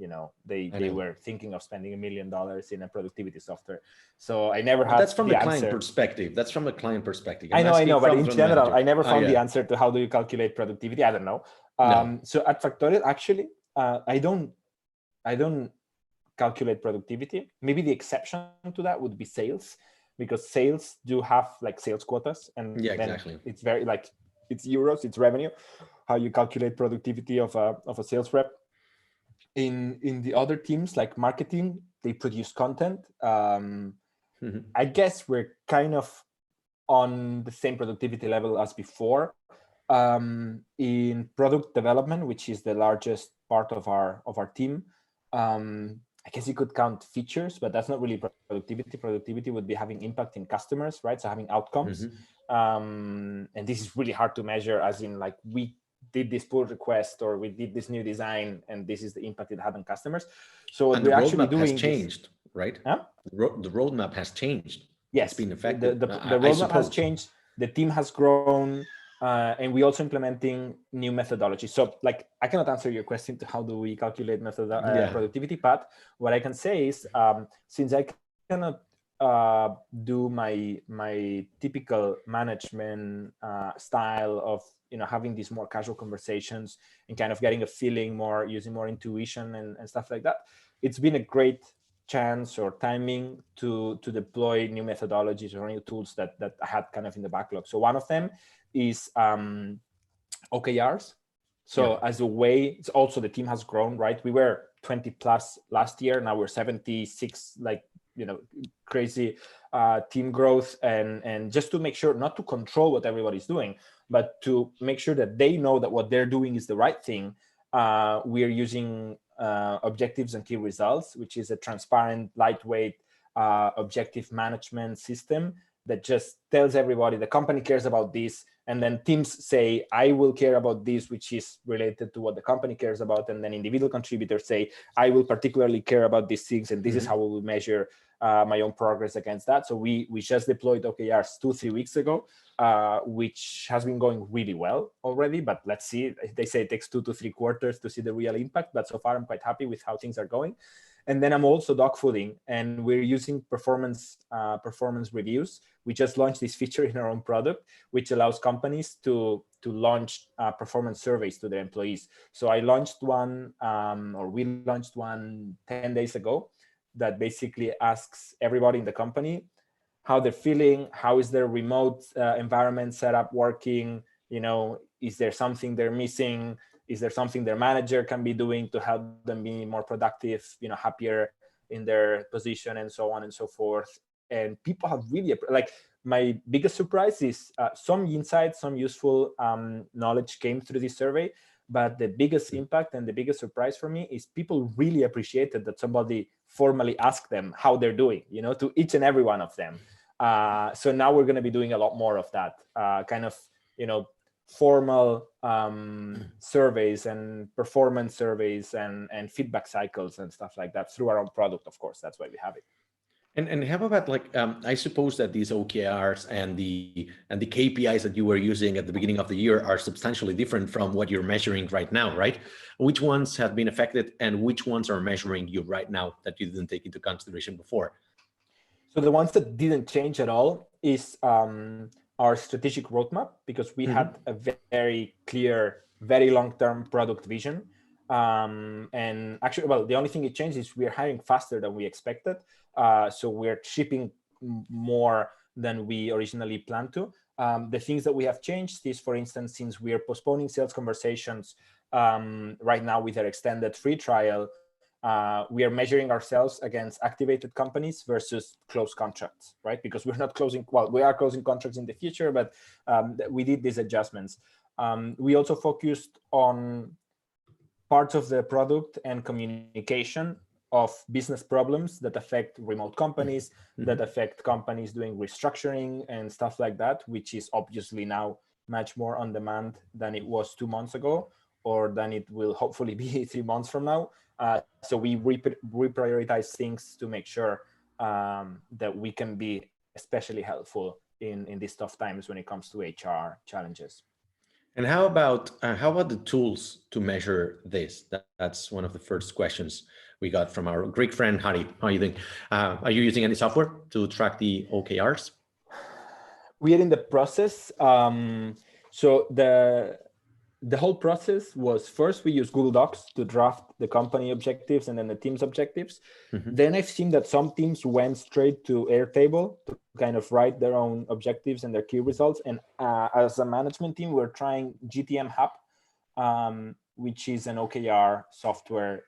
[SPEAKER 2] they were thinking of spending $1 million in a productivity software. So I never had
[SPEAKER 1] That's from the client
[SPEAKER 2] answer.
[SPEAKER 1] perspective. That's from the client perspective.
[SPEAKER 2] I know, but in general, I never found the answer to how do you calculate productivity. I don't know. So at Factorial, actually, I don't calculate productivity. Maybe the exception to that would be sales, because sales do have like sales quotas, and
[SPEAKER 1] exactly.
[SPEAKER 2] It's very like, it's euros, it's revenue, how you calculate productivity of a sales rep. In the other teams like marketing, they produce content. I guess we're kind of on the same productivity level as before. In product development, which is the largest part of our team, I guess you could count features, but that's not really productivity. Productivity would be having impact in customers, right? So having outcomes. And this is really hard to measure, as in like, we did this pull request or we did this new design and this is the impact it had on customers. So what we're actually doing
[SPEAKER 1] has changed, right?
[SPEAKER 2] Huh?
[SPEAKER 1] The roadmap has changed.
[SPEAKER 2] Yes,
[SPEAKER 1] it's been affected.
[SPEAKER 2] The roadmap has changed. The team has grown. And we also implementing new methodologies. So like, I cannot answer your question to how do we calculate productivity, but what I can say is, since I cannot do my typical management style of, having these more casual conversations and kind of getting a feeling more, using more intuition and stuff like that, it's been a great chance or timing to deploy new methodologies or new tools that I had kind of in the backlog. So one of them is OKRs. So as a way, it's also the team has grown, right? We were 20 plus last year. Now we're 76, like, crazy team growth. And just to make sure, not to control what everybody's doing, but to make sure that they know that what they're doing is the right thing. We are using objectives and key results, which is a transparent, lightweight objective management system that just tells everybody the company cares about this, and then teams say, I will care about this, which is related to what the company cares about, and then individual contributors say, I will particularly care about these things, and this is how we will measure my own progress against that. So we just deployed OKRs 2-3 weeks ago, which has been going really well already, but let's see. They say it takes 2 to 3 quarters to see the real impact, but so far I'm quite happy with how things are going. And then I'm also dogfooding, and we're using performance reviews. We just launched this feature in our own product, which allows companies to launch performance surveys to their employees. So I launched one, or we launched one 10 days ago, that basically asks everybody in the company how they're feeling, how is their remote environment setup working, is there something they're missing, is there something their manager can be doing to help them be more productive, happier in their position, and so on and so forth. And people have really, like, my biggest surprise is some insights, some useful knowledge came through this survey, but the biggest impact and the biggest surprise for me is people really appreciated that somebody formally asked them how they're doing, to each and every one of them. So now we're going to be doing a lot more of that kind of, formal surveys and performance surveys and feedback cycles and stuff like that through our own product. Of course, that's why we have it.
[SPEAKER 1] And how about, like, I suppose that these OKRs and the KPIs that you were using at the beginning of the year are substantially different from what you're measuring right now, right? Which ones have been affected and which ones are measuring you right now that you didn't take into consideration before?
[SPEAKER 2] So the ones that didn't change at all is our strategic roadmap, because we had a very clear, very long-term product vision. And actually, well, the only thing it changed is we're hiring faster than we expected. So we're shipping more than we originally planned to. The things that we have changed is, for instance, since we are postponing sales conversations right now with our extended free trial, we are measuring ourselves against activated companies versus closed contracts, right? Because we're not closing, well, we are closing contracts in the future, but we did these adjustments. We also focused on parts of the product and communication of business problems that affect remote companies, that affect companies doing restructuring and stuff like that, which is obviously now much more on demand than it was 2 months ago, or than it will hopefully be 3 months from now. So we reprioritize things to make sure that we can be especially helpful in these tough times when it comes to HR challenges.
[SPEAKER 1] And how about the tools to measure this? That's one of the first questions we got from our Greek friend, Harry. How are you doing? Are you using any software to track the OKRs?
[SPEAKER 2] We are in the process. So the whole process was, first we use Google Docs to draft the company objectives and then the team's objectives. Then I've seen that some teams went straight to Airtable to kind of write their own objectives and their key results. And as a management team, we're trying GTM Hub, which is an OKR software,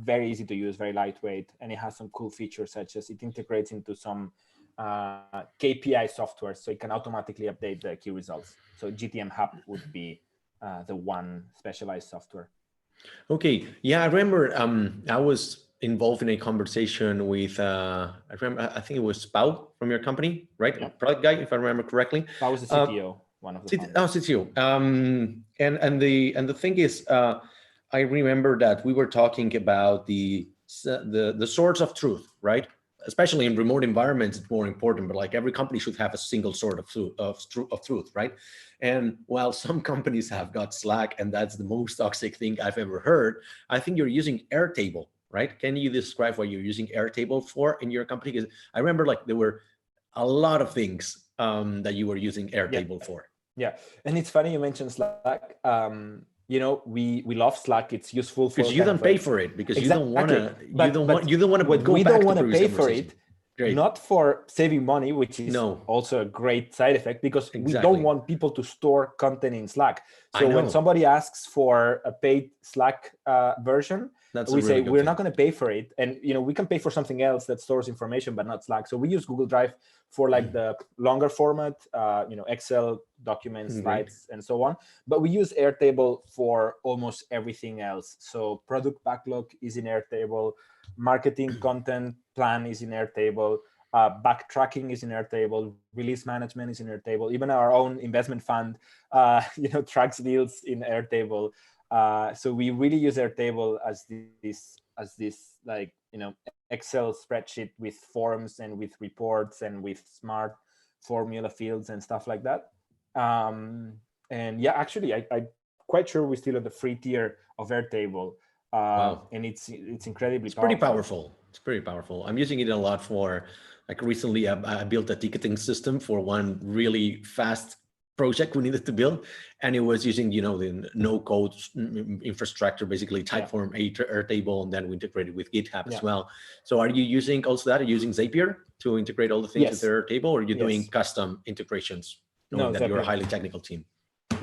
[SPEAKER 2] very easy to use, very lightweight, and it has some cool features, such as it integrates into some KPI software, so it can automatically update the key results. So GTM Hub would be the one specialized software. Okay.
[SPEAKER 1] Yeah, I remember I was involved in a conversation with, I think it was Pau from your company, right?
[SPEAKER 2] Yeah.
[SPEAKER 1] Product guy, if I remember correctly.
[SPEAKER 2] Pau was the CTO, one of the founders.
[SPEAKER 1] CTO. And the thing is, I remember that we were talking about the source of truth, right? Especially in remote environments, it's more important, but like every company should have a single sort of truth, right? And while some companies have got Slack, and that's the most toxic thing I've ever heard, I think you're using Airtable, right? Can you describe what you're using Airtable for in your company? Because I remember like there were a lot of things that you were using Airtable for.
[SPEAKER 2] Yeah, and it's funny you mentioned Slack. We love Slack. It's useful for,
[SPEAKER 1] because you don't pay for it, because
[SPEAKER 2] exactly.
[SPEAKER 1] you don't want to go
[SPEAKER 2] we
[SPEAKER 1] back
[SPEAKER 2] don't want
[SPEAKER 1] to
[SPEAKER 2] to pay for it.
[SPEAKER 1] Great.
[SPEAKER 2] Not for saving money, which is also a great side effect, because we don't want people to store content in Slack. So when somebody asks for a paid Slack version,
[SPEAKER 1] That's
[SPEAKER 2] we
[SPEAKER 1] a
[SPEAKER 2] say
[SPEAKER 1] really good
[SPEAKER 2] we're
[SPEAKER 1] thing.
[SPEAKER 2] not going to pay for it, and we can pay for something else that stores information but not Slack. So we use Google Drive for like the longer format, Excel documents, slides, and so on. But we use Airtable for almost everything else. So product backlog is in Airtable, marketing content plan is in Airtable, backtracking is in Airtable, release management is in Airtable, even our own investment fund tracks deals in Airtable. So we really use Airtable as this like Excel spreadsheet with forms and with reports and with smart formula fields and stuff like that. And yeah, actually, I'm quite sure we're still at the free tier of Airtable.
[SPEAKER 1] Wow.
[SPEAKER 2] And it's incredibly
[SPEAKER 1] powerful. Pretty powerful. It's pretty powerful. I'm using it a lot for, like, recently I built a ticketing system for one really fast project we needed to build, and it was using the no code infrastructure, basically Typeform, Airtable, and then we integrated with GitHub as well. So are you using also that? Are you using Zapier to integrate all the things with Airtable, or are you doing custom integrations, knowing that you're a highly technical team?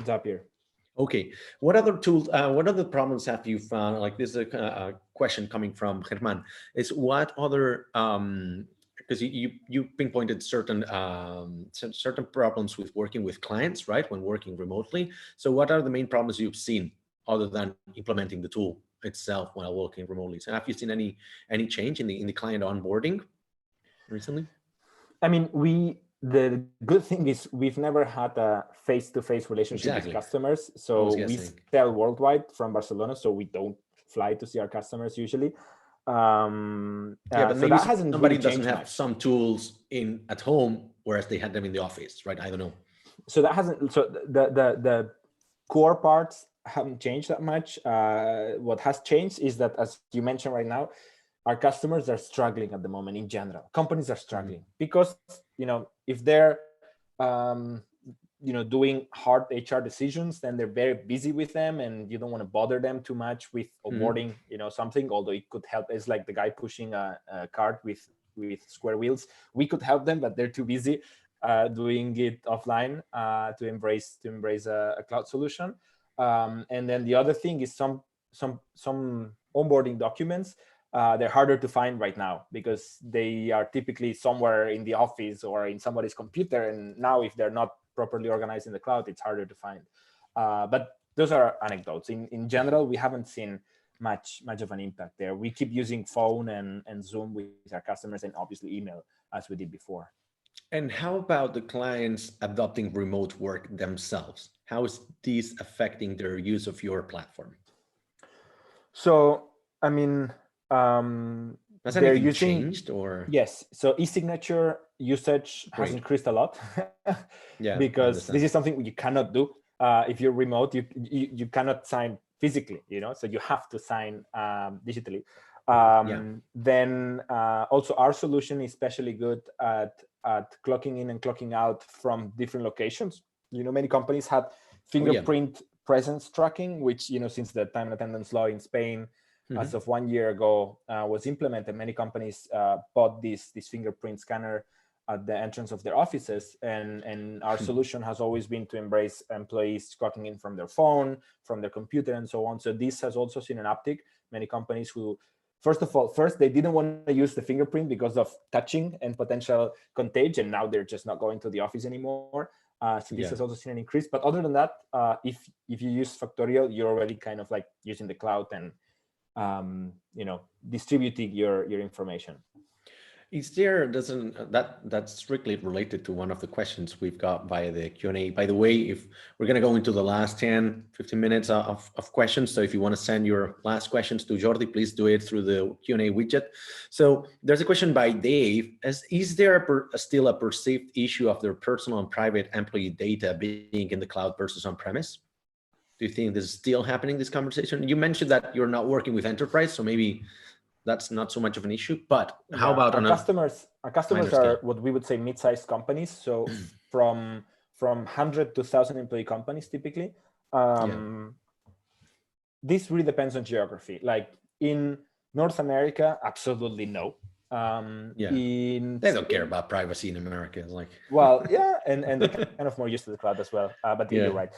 [SPEAKER 2] Zapier.
[SPEAKER 1] Okay, what other tools, what other problems have you found? Like, this is a question coming from Germán, is what other, because you pinpointed certain problems with working with clients, right, when working remotely. So what are the main problems you've seen other than implementing the tool itself while working remotely? So have you seen any change in the client onboarding recently?
[SPEAKER 2] I mean, the good thing is we've never had a face-to-face relationship with customers. So we sell worldwide from Barcelona, so we don't fly to see our customers usually.
[SPEAKER 1] But
[SPEAKER 2] so
[SPEAKER 1] maybe
[SPEAKER 2] that hasn't
[SPEAKER 1] somebody
[SPEAKER 2] really
[SPEAKER 1] doesn't have
[SPEAKER 2] much.
[SPEAKER 1] some tools at home, whereas they had them in the office, right? I don't know.
[SPEAKER 2] So that hasn't. So the core parts haven't changed that much. What has changed is that, as you mentioned right now, our customers are struggling at the moment in general. Companies are struggling because, if they're, doing hard HR decisions, then they're very busy with them, and you don't want to bother them too much with onboarding, something, although it could help. It's like the guy pushing a cart with square wheels. We could help them, but they're too busy doing it offline to embrace a cloud solution. And then the other thing is some onboarding documents. They're harder to find right now because they are typically somewhere in the office or in somebody's computer. And now, if they're not properly organized in the cloud, it's harder to find. But those are anecdotes. In general, we haven't seen much of an impact there. We keep using phone and Zoom with our customers, and obviously email, as we did before.
[SPEAKER 1] And how about the clients adopting remote work themselves? How is this affecting their use of your platform?
[SPEAKER 2] So, I mean,
[SPEAKER 1] has anything changed, or?
[SPEAKER 2] Yes. So e-signature usage has increased a lot because this is something you cannot do if you're remote. You cannot sign physically, so you have to sign digitally. Then also our solution is especially good at clocking in and clocking out from different locations. Many companies had fingerprint presence tracking, which since the time and attendance law in Spain as of 1 year ago was implemented, many companies bought this fingerprint scanner at the entrance of their offices, and our solution has always been to embrace employees clocking in from their phone, from their computer, and so on. So this has also seen an uptick. Many companies who, first they didn't want to use the fingerprint because of touching and potential contagion. Now they're just not going to the office anymore. So this has also seen an increase. But other than that, if you use Factorial, you're already kind of like using the cloud and distributing your information.
[SPEAKER 1] Is there, that's strictly related to one of the questions we've got via the Q&A. By the way, if we're going to go into the last 10, 15 minutes of questions, so if you want to send your last questions to Jordi, please do it through the Q&A widget. So there's a question by Dave. Is there still a perceived issue of their personal and private employee data being in the cloud versus on-premise? Do you think this is still happening, this conversation? You mentioned that you're not working with enterprise, so maybe that's not so much of an issue, but how about
[SPEAKER 2] our customers are what we would say mid-sized companies. So from 100 to 1,000 employee companies, typically. This really depends on geography. Like in North America, absolutely no.
[SPEAKER 1] They don't care about privacy in America. Like,
[SPEAKER 2] well, and they're kind of more used to the cloud as well. But you're right.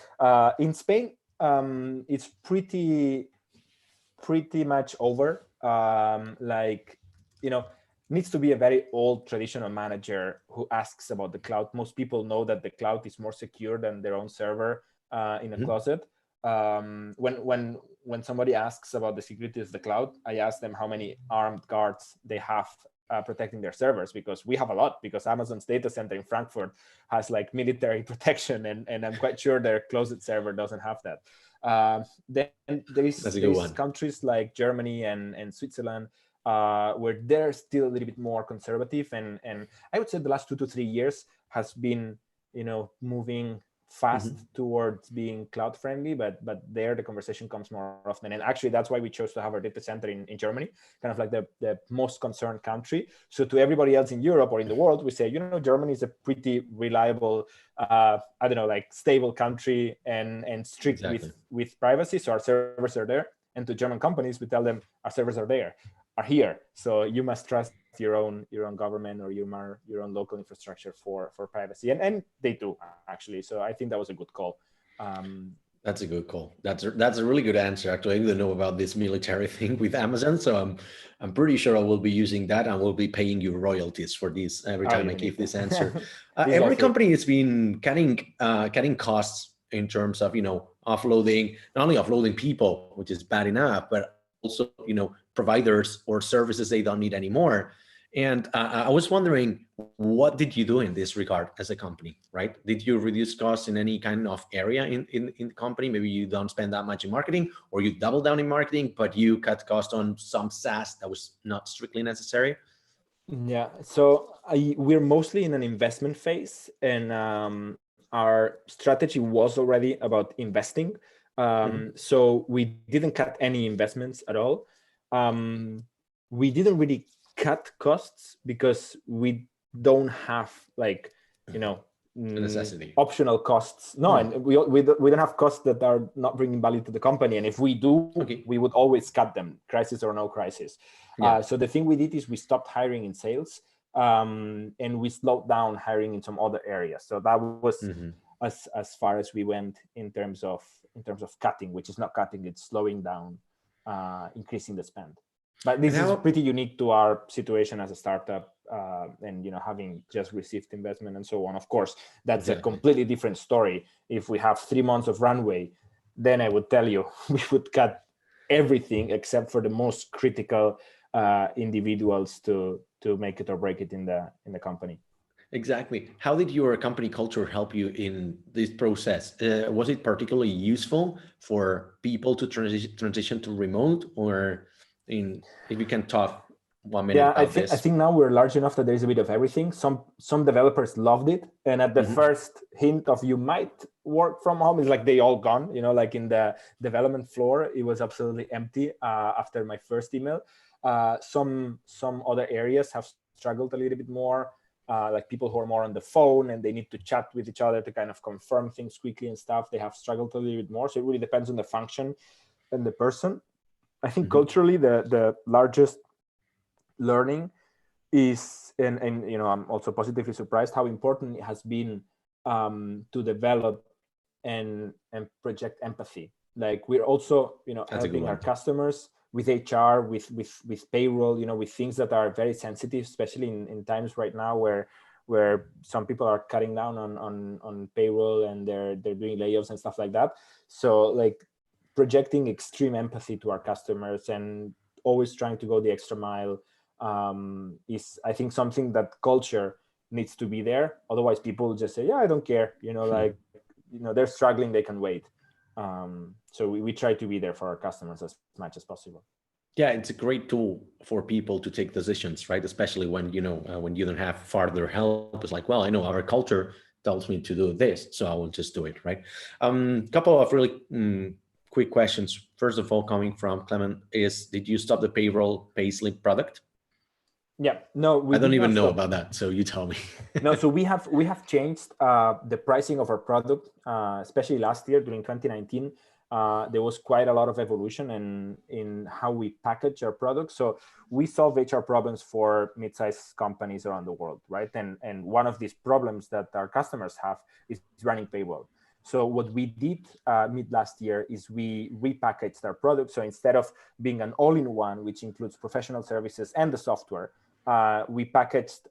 [SPEAKER 2] In Spain, it's pretty pretty much over. Like, you know, needs to be a very old traditional manager who asks about the cloud. Most people know that the cloud is more secure than their own server in a closet. When somebody asks about the security of the cloud, I ask them how many armed guards they have protecting their servers, because we have a lot, because Amazon's data center in Frankfurt has like military protection, and I'm quite sure their closet server doesn't have that. Then there's countries like Germany and Switzerland where they're still a little bit more conservative, and I would say the last 2 to 3 years has been, you know, moving fast towards being cloud friendly, but there the conversation comes more often. And actually that's why we chose to have our data center in Germany, kind of like the most concerned country. So to everybody else in Europe or in the world, we say, you know, Germany is a pretty reliable, I don't know, like stable country and strict with privacy. So our servers are there. And to German companies, we tell them our servers are here. So you must trust your own government or your own local infrastructure for privacy, and they do actually. So I think that was a good call.
[SPEAKER 1] That's a good call. That's a really good answer. Actually, I didn't know about this military thing with Amazon, so I'm pretty sure I will be using that, and will be paying you royalties for this every time I give this answer. Every company has been cutting costs in terms of, you know, offloading, not only offloading people, which is bad enough, but also, you know, providers or services they don't need anymore. And I was wondering, what did you do in this regard as a company, right? Did you reduce costs in any kind of area in the company? Maybe you don't spend that much in marketing, or you double down in marketing, but you cut cost on some SaaS that was not strictly necessary?
[SPEAKER 2] Yeah, so we're mostly in an investment phase, and our strategy was already about investing. So we didn't cut any investments at all. We didn't really cut costs because we don't have, like, you know,
[SPEAKER 1] necessity
[SPEAKER 2] optional costs. No, and we don't have costs that are not bringing value to the company. And if we do, we would always cut them, crisis or no crisis. So the thing we did is we stopped hiring in sales, and we slowed down hiring in some other areas. So that was as far as we went in terms of cutting, which is not cutting, it's slowing down, increasing the spend. But this is pretty unique to our situation as a startup, and, you know, having just received investment and so on. Of course, that's a completely different story. If we have 3 months of runway, then I would tell you we would cut everything except for the most critical individuals to make it or break it in the company.
[SPEAKER 1] Exactly. How did your company culture help you in this process? Was it particularly useful for people to transition to remote, or if you can talk 1 minute about this?
[SPEAKER 2] I think now we're large enough that there's a bit of everything. Some developers loved it, and at the first hint of you might work from home, it's like they all gone. You know, like in the development floor, it was absolutely empty after my first email. Some other areas have struggled a little bit more. Like people who are more on the phone and they need to chat with each other to kind of confirm things quickly and stuff, they have struggled a little bit more. So it really depends on the function and the person. I think culturally, the largest learning is, and you know, I'm also positively surprised how important it has been to develop and project empathy. Like we're also, you know, helping our customers with HR, with payroll, you know, with things that are very sensitive, especially in times right now where some people are cutting down on payroll and they're doing layoffs and stuff like that. So like projecting extreme empathy to our customers and always trying to go the extra mile is, I think, something that culture needs to be there. Otherwise people just say, yeah, I don't care, you know, like, you know, they're struggling, they can wait. So we try to be there for our customers as much as possible.
[SPEAKER 1] Yeah, it's a great tool for people to take decisions, right? Especially when, you know, when you don't have further help. It's like, well, I know our culture tells me to do this, so I will just do it, right? Couple of really quick questions. First of all, coming from Clement is, did you stop the payroll payslip product?
[SPEAKER 2] Yeah, no,
[SPEAKER 1] I don't even know about that, so you tell me.
[SPEAKER 2] No, so we have changed the pricing of our product, especially last year during 2019. There was quite a lot of evolution in how we package our products. So we solve HR problems for mid-sized companies around the world, right? And one of these problems that our customers have is running payroll. So what we did mid last year is we repackaged our product. So instead of being an all-in-one, which includes professional services and the software, we packaged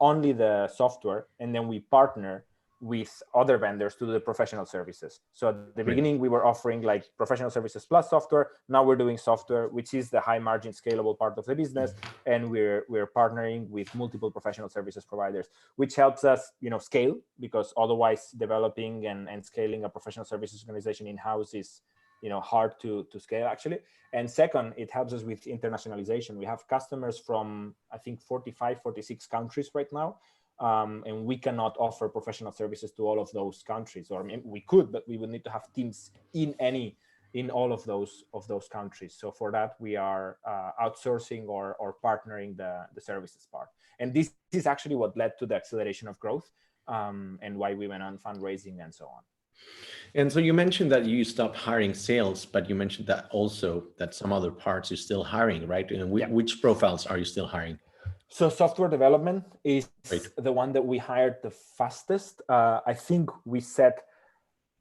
[SPEAKER 2] only the software, and then we partner with other vendors to do the professional services. So at the beginning, we were offering like professional services plus software. Now we're doing software, which is the high margin scalable part of the business. And we're partnering with multiple professional services providers, which helps us, scale, because otherwise developing and scaling a professional services organization in-house is, hard to scale actually. And second, it helps us with internationalization. We have customers from, I think, 45, 46 countries right now. And we cannot offer professional services to all of those countries, or we could, but we would need to have teams in all of those countries. So for that, we are outsourcing or partnering the services part. And this is actually what led to the acceleration of growth and why we went on fundraising and so on.
[SPEAKER 1] And so you mentioned that you stopped hiring sales, but you mentioned that also that some other parts you're still hiring, right? And which profiles are you still hiring?
[SPEAKER 2] So software development is the one that we hired the fastest. I think we set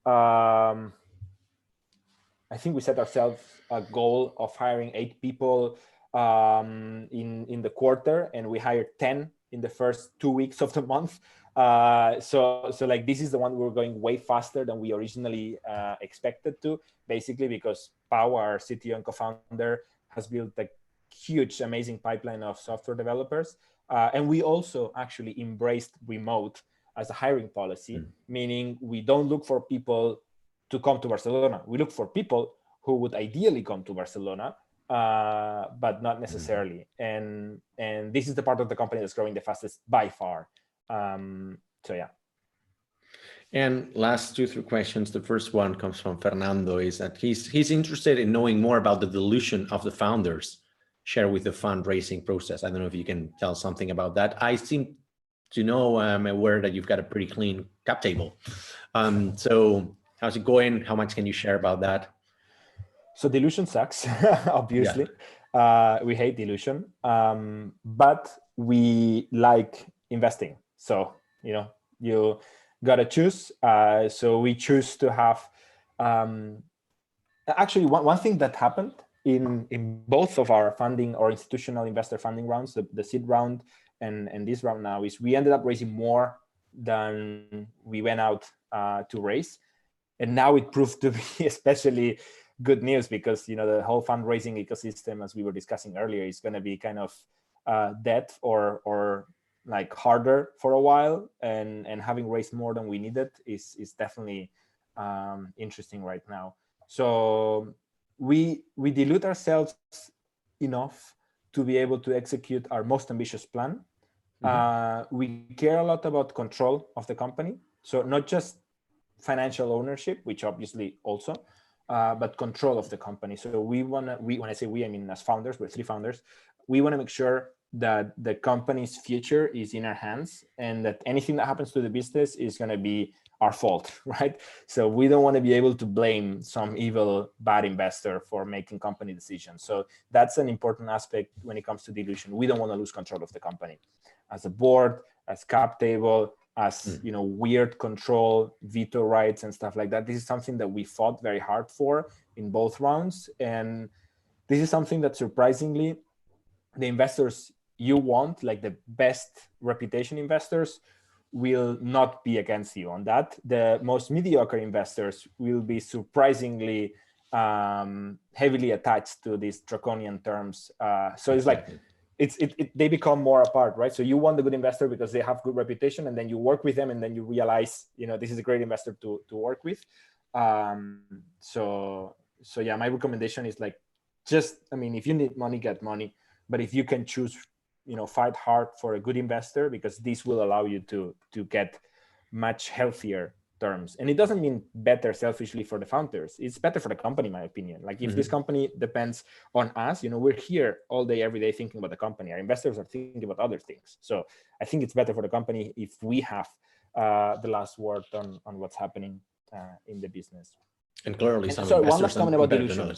[SPEAKER 2] ourselves a goal of hiring 8 people in the quarter, and we hired 10 in the first 2 weeks of the month. So like this is the one we're going way faster than we originally expected to, basically because Pau, our CTO and co-founder, has built a huge, amazing pipeline of software developers. And we also actually embraced remote as a hiring policy, meaning we don't look for people to come to Barcelona. We look for people who would ideally come to Barcelona, but not necessarily. And this is the part of the company that's growing the fastest by far. So yeah.
[SPEAKER 1] And last 2-3 questions. The first one comes from Fernando, is that he's interested in knowing more about the dilution of the founders share with the fundraising process. I don't know if you can tell something about that. I seem to know, I'm aware that you've got a pretty clean cap table. So how's it going? How much can you share about that?
[SPEAKER 2] So dilution sucks, obviously. Yeah. We hate dilution, but we like investing. So, you gotta choose. So we choose to have, actually one thing that happened in both of our funding or institutional investor funding rounds, the seed round and this round now, is we ended up raising more than we went out to raise. And now it proved to be especially good news because, the whole fundraising ecosystem, as we were discussing earlier, is going to be kind of dead or like harder for a while. And having raised more than we needed is definitely interesting right now. So we dilute ourselves enough to be able to execute our most ambitious plan. We care a lot about control of the company. So not just financial ownership, which obviously also, but control of the company. So when I say we, I mean as founders, we're 3 founders. We want to make sure that the company's future is in our hands and that anything that happens to the business is going to be our fault, right? So we don't want to be able to blame some evil, bad investor for making company decisions. So that's an important aspect when it comes to dilution. We don't want to lose control of the company. As a board, as cap table, as weird control, veto rights and stuff like that. This is something that we fought very hard for in both rounds. And this is something that surprisingly, the investors you want, like the best reputation investors, will not be against you on that. The most mediocre investors will be surprisingly heavily attached to these draconian terms. So it's like, they become more apart, right? So you want the good investor because they have good reputation, and then you work with them, and then you realize, this is a great investor to work with. So yeah, my recommendation is like, if you need money, get money. But if you can choose, fight hard for a good investor, because this will allow you to get much healthier terms. And it doesn't mean better selfishly for the founders. It's better for the company, in my opinion. Like if this company depends on us, we're here all day, every day thinking about the company. Our investors are thinking about other things. So I think it's better for the company if we have the last word on what's happening in the business.
[SPEAKER 1] And clearly,
[SPEAKER 2] one last comment about dilution.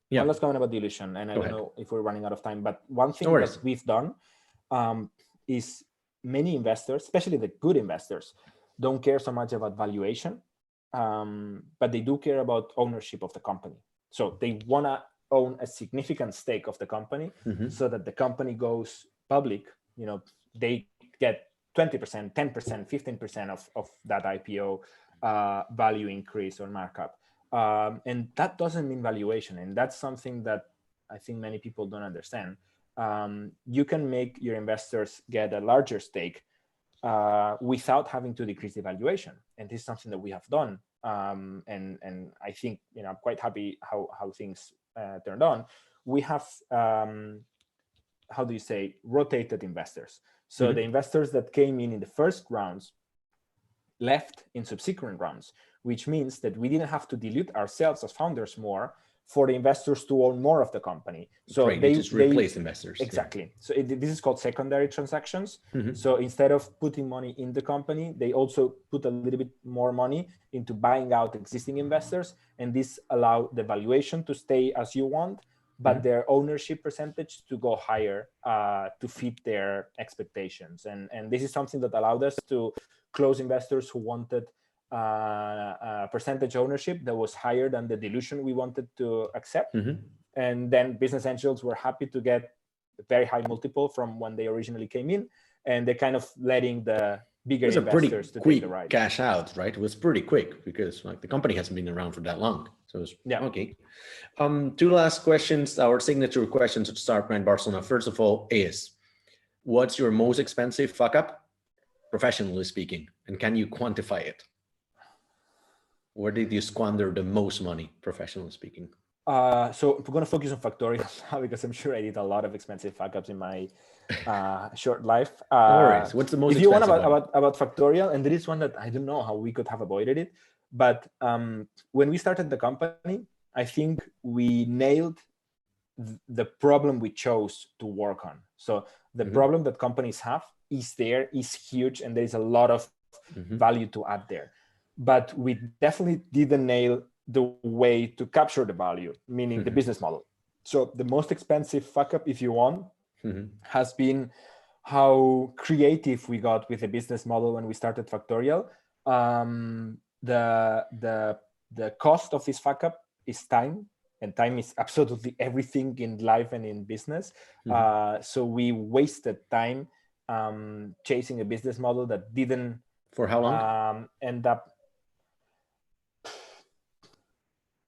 [SPEAKER 1] Yeah.
[SPEAKER 2] One last comment about dilution, and I don't know if we're running out of time, but one thing that we've done is many investors, especially the good investors, don't care so much about valuation. but they do care about ownership of the company. So they want to own a significant stake of the company, so that the company goes public. They get 20%, 10%, 15% of that IPO value increase or markup. And that doesn't mean valuation. And that's something that I think many people don't understand. You can make your investors get a larger stake without having to decrease the valuation. And this is something that we have done. And I think, I'm quite happy how things turned on. We have, rotated investors. So the investors that came in the first rounds left in subsequent rounds, which means that we didn't have to dilute ourselves as founders more for the investors to own more of the company. So
[SPEAKER 1] they just replace investors.
[SPEAKER 2] Exactly. So this is called secondary transactions. So instead of putting money in the company, they also put a little bit more money into buying out existing investors. And this allowed the valuation to stay as you want, but their ownership percentage to go higher to fit their expectations. And this is something that allowed us to close investors who wanted percentage ownership that was higher than the dilution we wanted to accept. And then business angels were happy to get a very high multiple from when they originally came in, and they're kind of letting the bigger investors to take the ride.
[SPEAKER 1] Cash out, right? It was pretty quick because the company hasn't been around for that long. So it's okay. Two last questions, our signature questions at Startup Grind Barcelona. First of all is, what's your most expensive fuck up, professionally speaking? And can you quantify it? Where did you squander the most money, professionally speaking?
[SPEAKER 2] So we're going to focus on Factorial now, because I'm sure I did a lot of expensive fuck-ups in my short life.
[SPEAKER 1] No worries. What's the most
[SPEAKER 2] expensive? If you
[SPEAKER 1] want
[SPEAKER 2] about Factorial, and there is one that I don't know how we could have avoided it, but when we started the company, I think we nailed the problem we chose to work on. So the problem that companies have is huge, and there is a lot of value to add there. But we definitely didn't nail the way to capture the value, meaning the business model. So the most expensive fuck up, if you want, has been how creative we got with the business model when we started Factorial. The cost of this fuck up is time, and time is absolutely everything in life and in business. So we wasted time chasing a business model that didn't.
[SPEAKER 1] For how long?
[SPEAKER 2] End up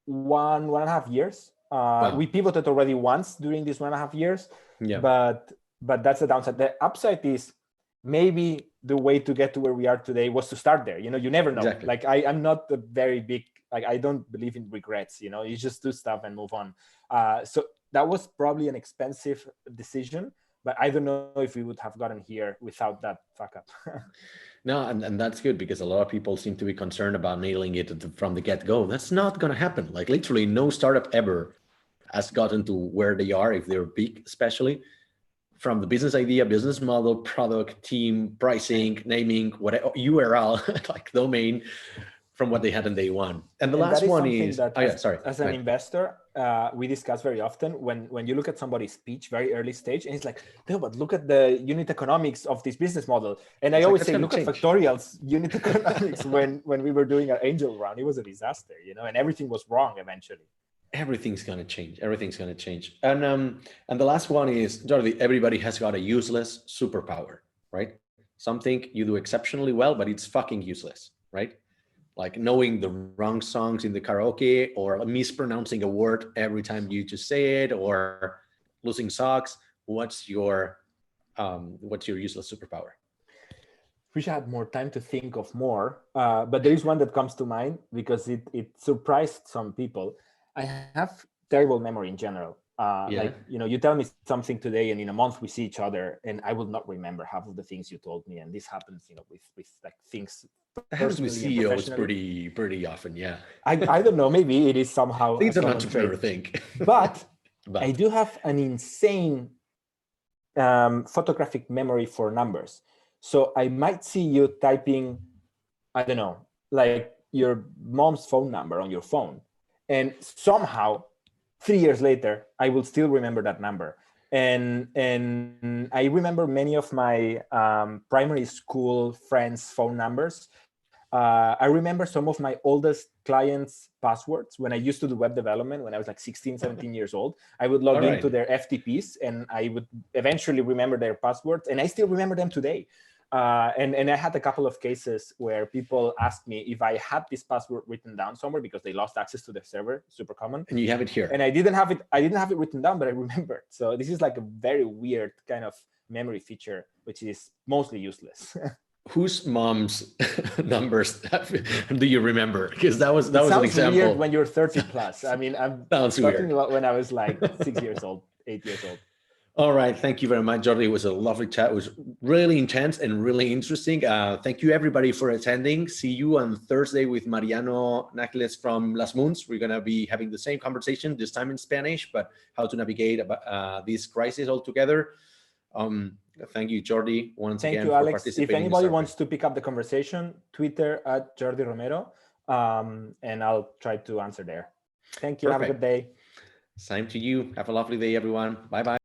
[SPEAKER 2] 1.5 years. Wow. We pivoted already once during these 1.5 years, but that's the downside. The upside is maybe the way to get to where we are today was to start there. You never know. Exactly. Like I'm not a very big, I don't believe in regrets. You just do stuff and move on. So that was probably an expensive decision, but I don't know if we would have gotten here without that fuck up.
[SPEAKER 1] No, and that's good, because a lot of people seem to be concerned about nailing it from the get-go. That's not going to happen. Like literally no startup ever has gotten to where they are, if they're big, especially from the business idea, business model, product, team, pricing, naming, whatever, URL, like domain, from what they had on day one. And the last one is,
[SPEAKER 2] as an investor, we discuss very often when you look at somebody's pitch very early stage, and it's like, no, but look at the unit economics of this business model. And I always say, look at Factorial's unit economics when we were doing our angel round. It was a disaster, and everything was wrong eventually.
[SPEAKER 1] Everything's going to change. Everything's going to change. And the last one is, Jordi, everybody has got a useless superpower, right? Something you do exceptionally well, but it's fucking useless, right? Like knowing the wrong songs in the karaoke, or mispronouncing a word every time you just say it, or losing socks. What's your useless superpower?
[SPEAKER 2] Wish I had more time to think of more, but there is one that comes to mind because it surprised some people. I have terrible memory in general. Like, you tell me something today, and in a month we see each other, and I will not remember half of the things you told me. And this happens, with like things.
[SPEAKER 1] That happens with CEOs pretty often, yeah.
[SPEAKER 2] I don't know, maybe it is somehow.
[SPEAKER 1] I think it's an entrepreneur thing.
[SPEAKER 2] But I do have an insane photographic memory for numbers. So I might see you typing, I don't know, like your mom's phone number on your phone. And somehow 3 years later, I will still remember that number. And I remember many of my primary school friends' phone numbers I remember some of my oldest clients' passwords when I used to do web development when I was like 16, 17 years old. I would log into their FTPs and I would eventually remember their passwords, and I still remember them today. And I had a couple of cases where people asked me if I had this password written down somewhere because they lost access to the server, super common.
[SPEAKER 1] And you have it here.
[SPEAKER 2] And I didn't have it written down, but I remembered. So this is like a very weird kind of memory feature, which is mostly useless.
[SPEAKER 1] Whose mom's numbers do you remember? Because that was an example.
[SPEAKER 2] Sounds weird when you're 30 plus. I mean, I'm talking about when I was like 6 years old, 8 years old.
[SPEAKER 1] All right. Thank you very much, Jordi. It was a lovely chat. It was really intense and really interesting. Thank you, everybody, for attending. See you on Thursday with Mariano Nájles from Las Moons. We're going to be having the same conversation, this time in Spanish, but how to navigate this crisis altogether. Thank you, Jordi, once again.
[SPEAKER 2] Thank you, Alex. If anybody wants to pick up the conversation, Twitter at Jordi Romero, and I'll try to answer there. Thank you. Perfect. Have a good day.
[SPEAKER 1] Same to you. Have a lovely day, everyone. Bye-bye.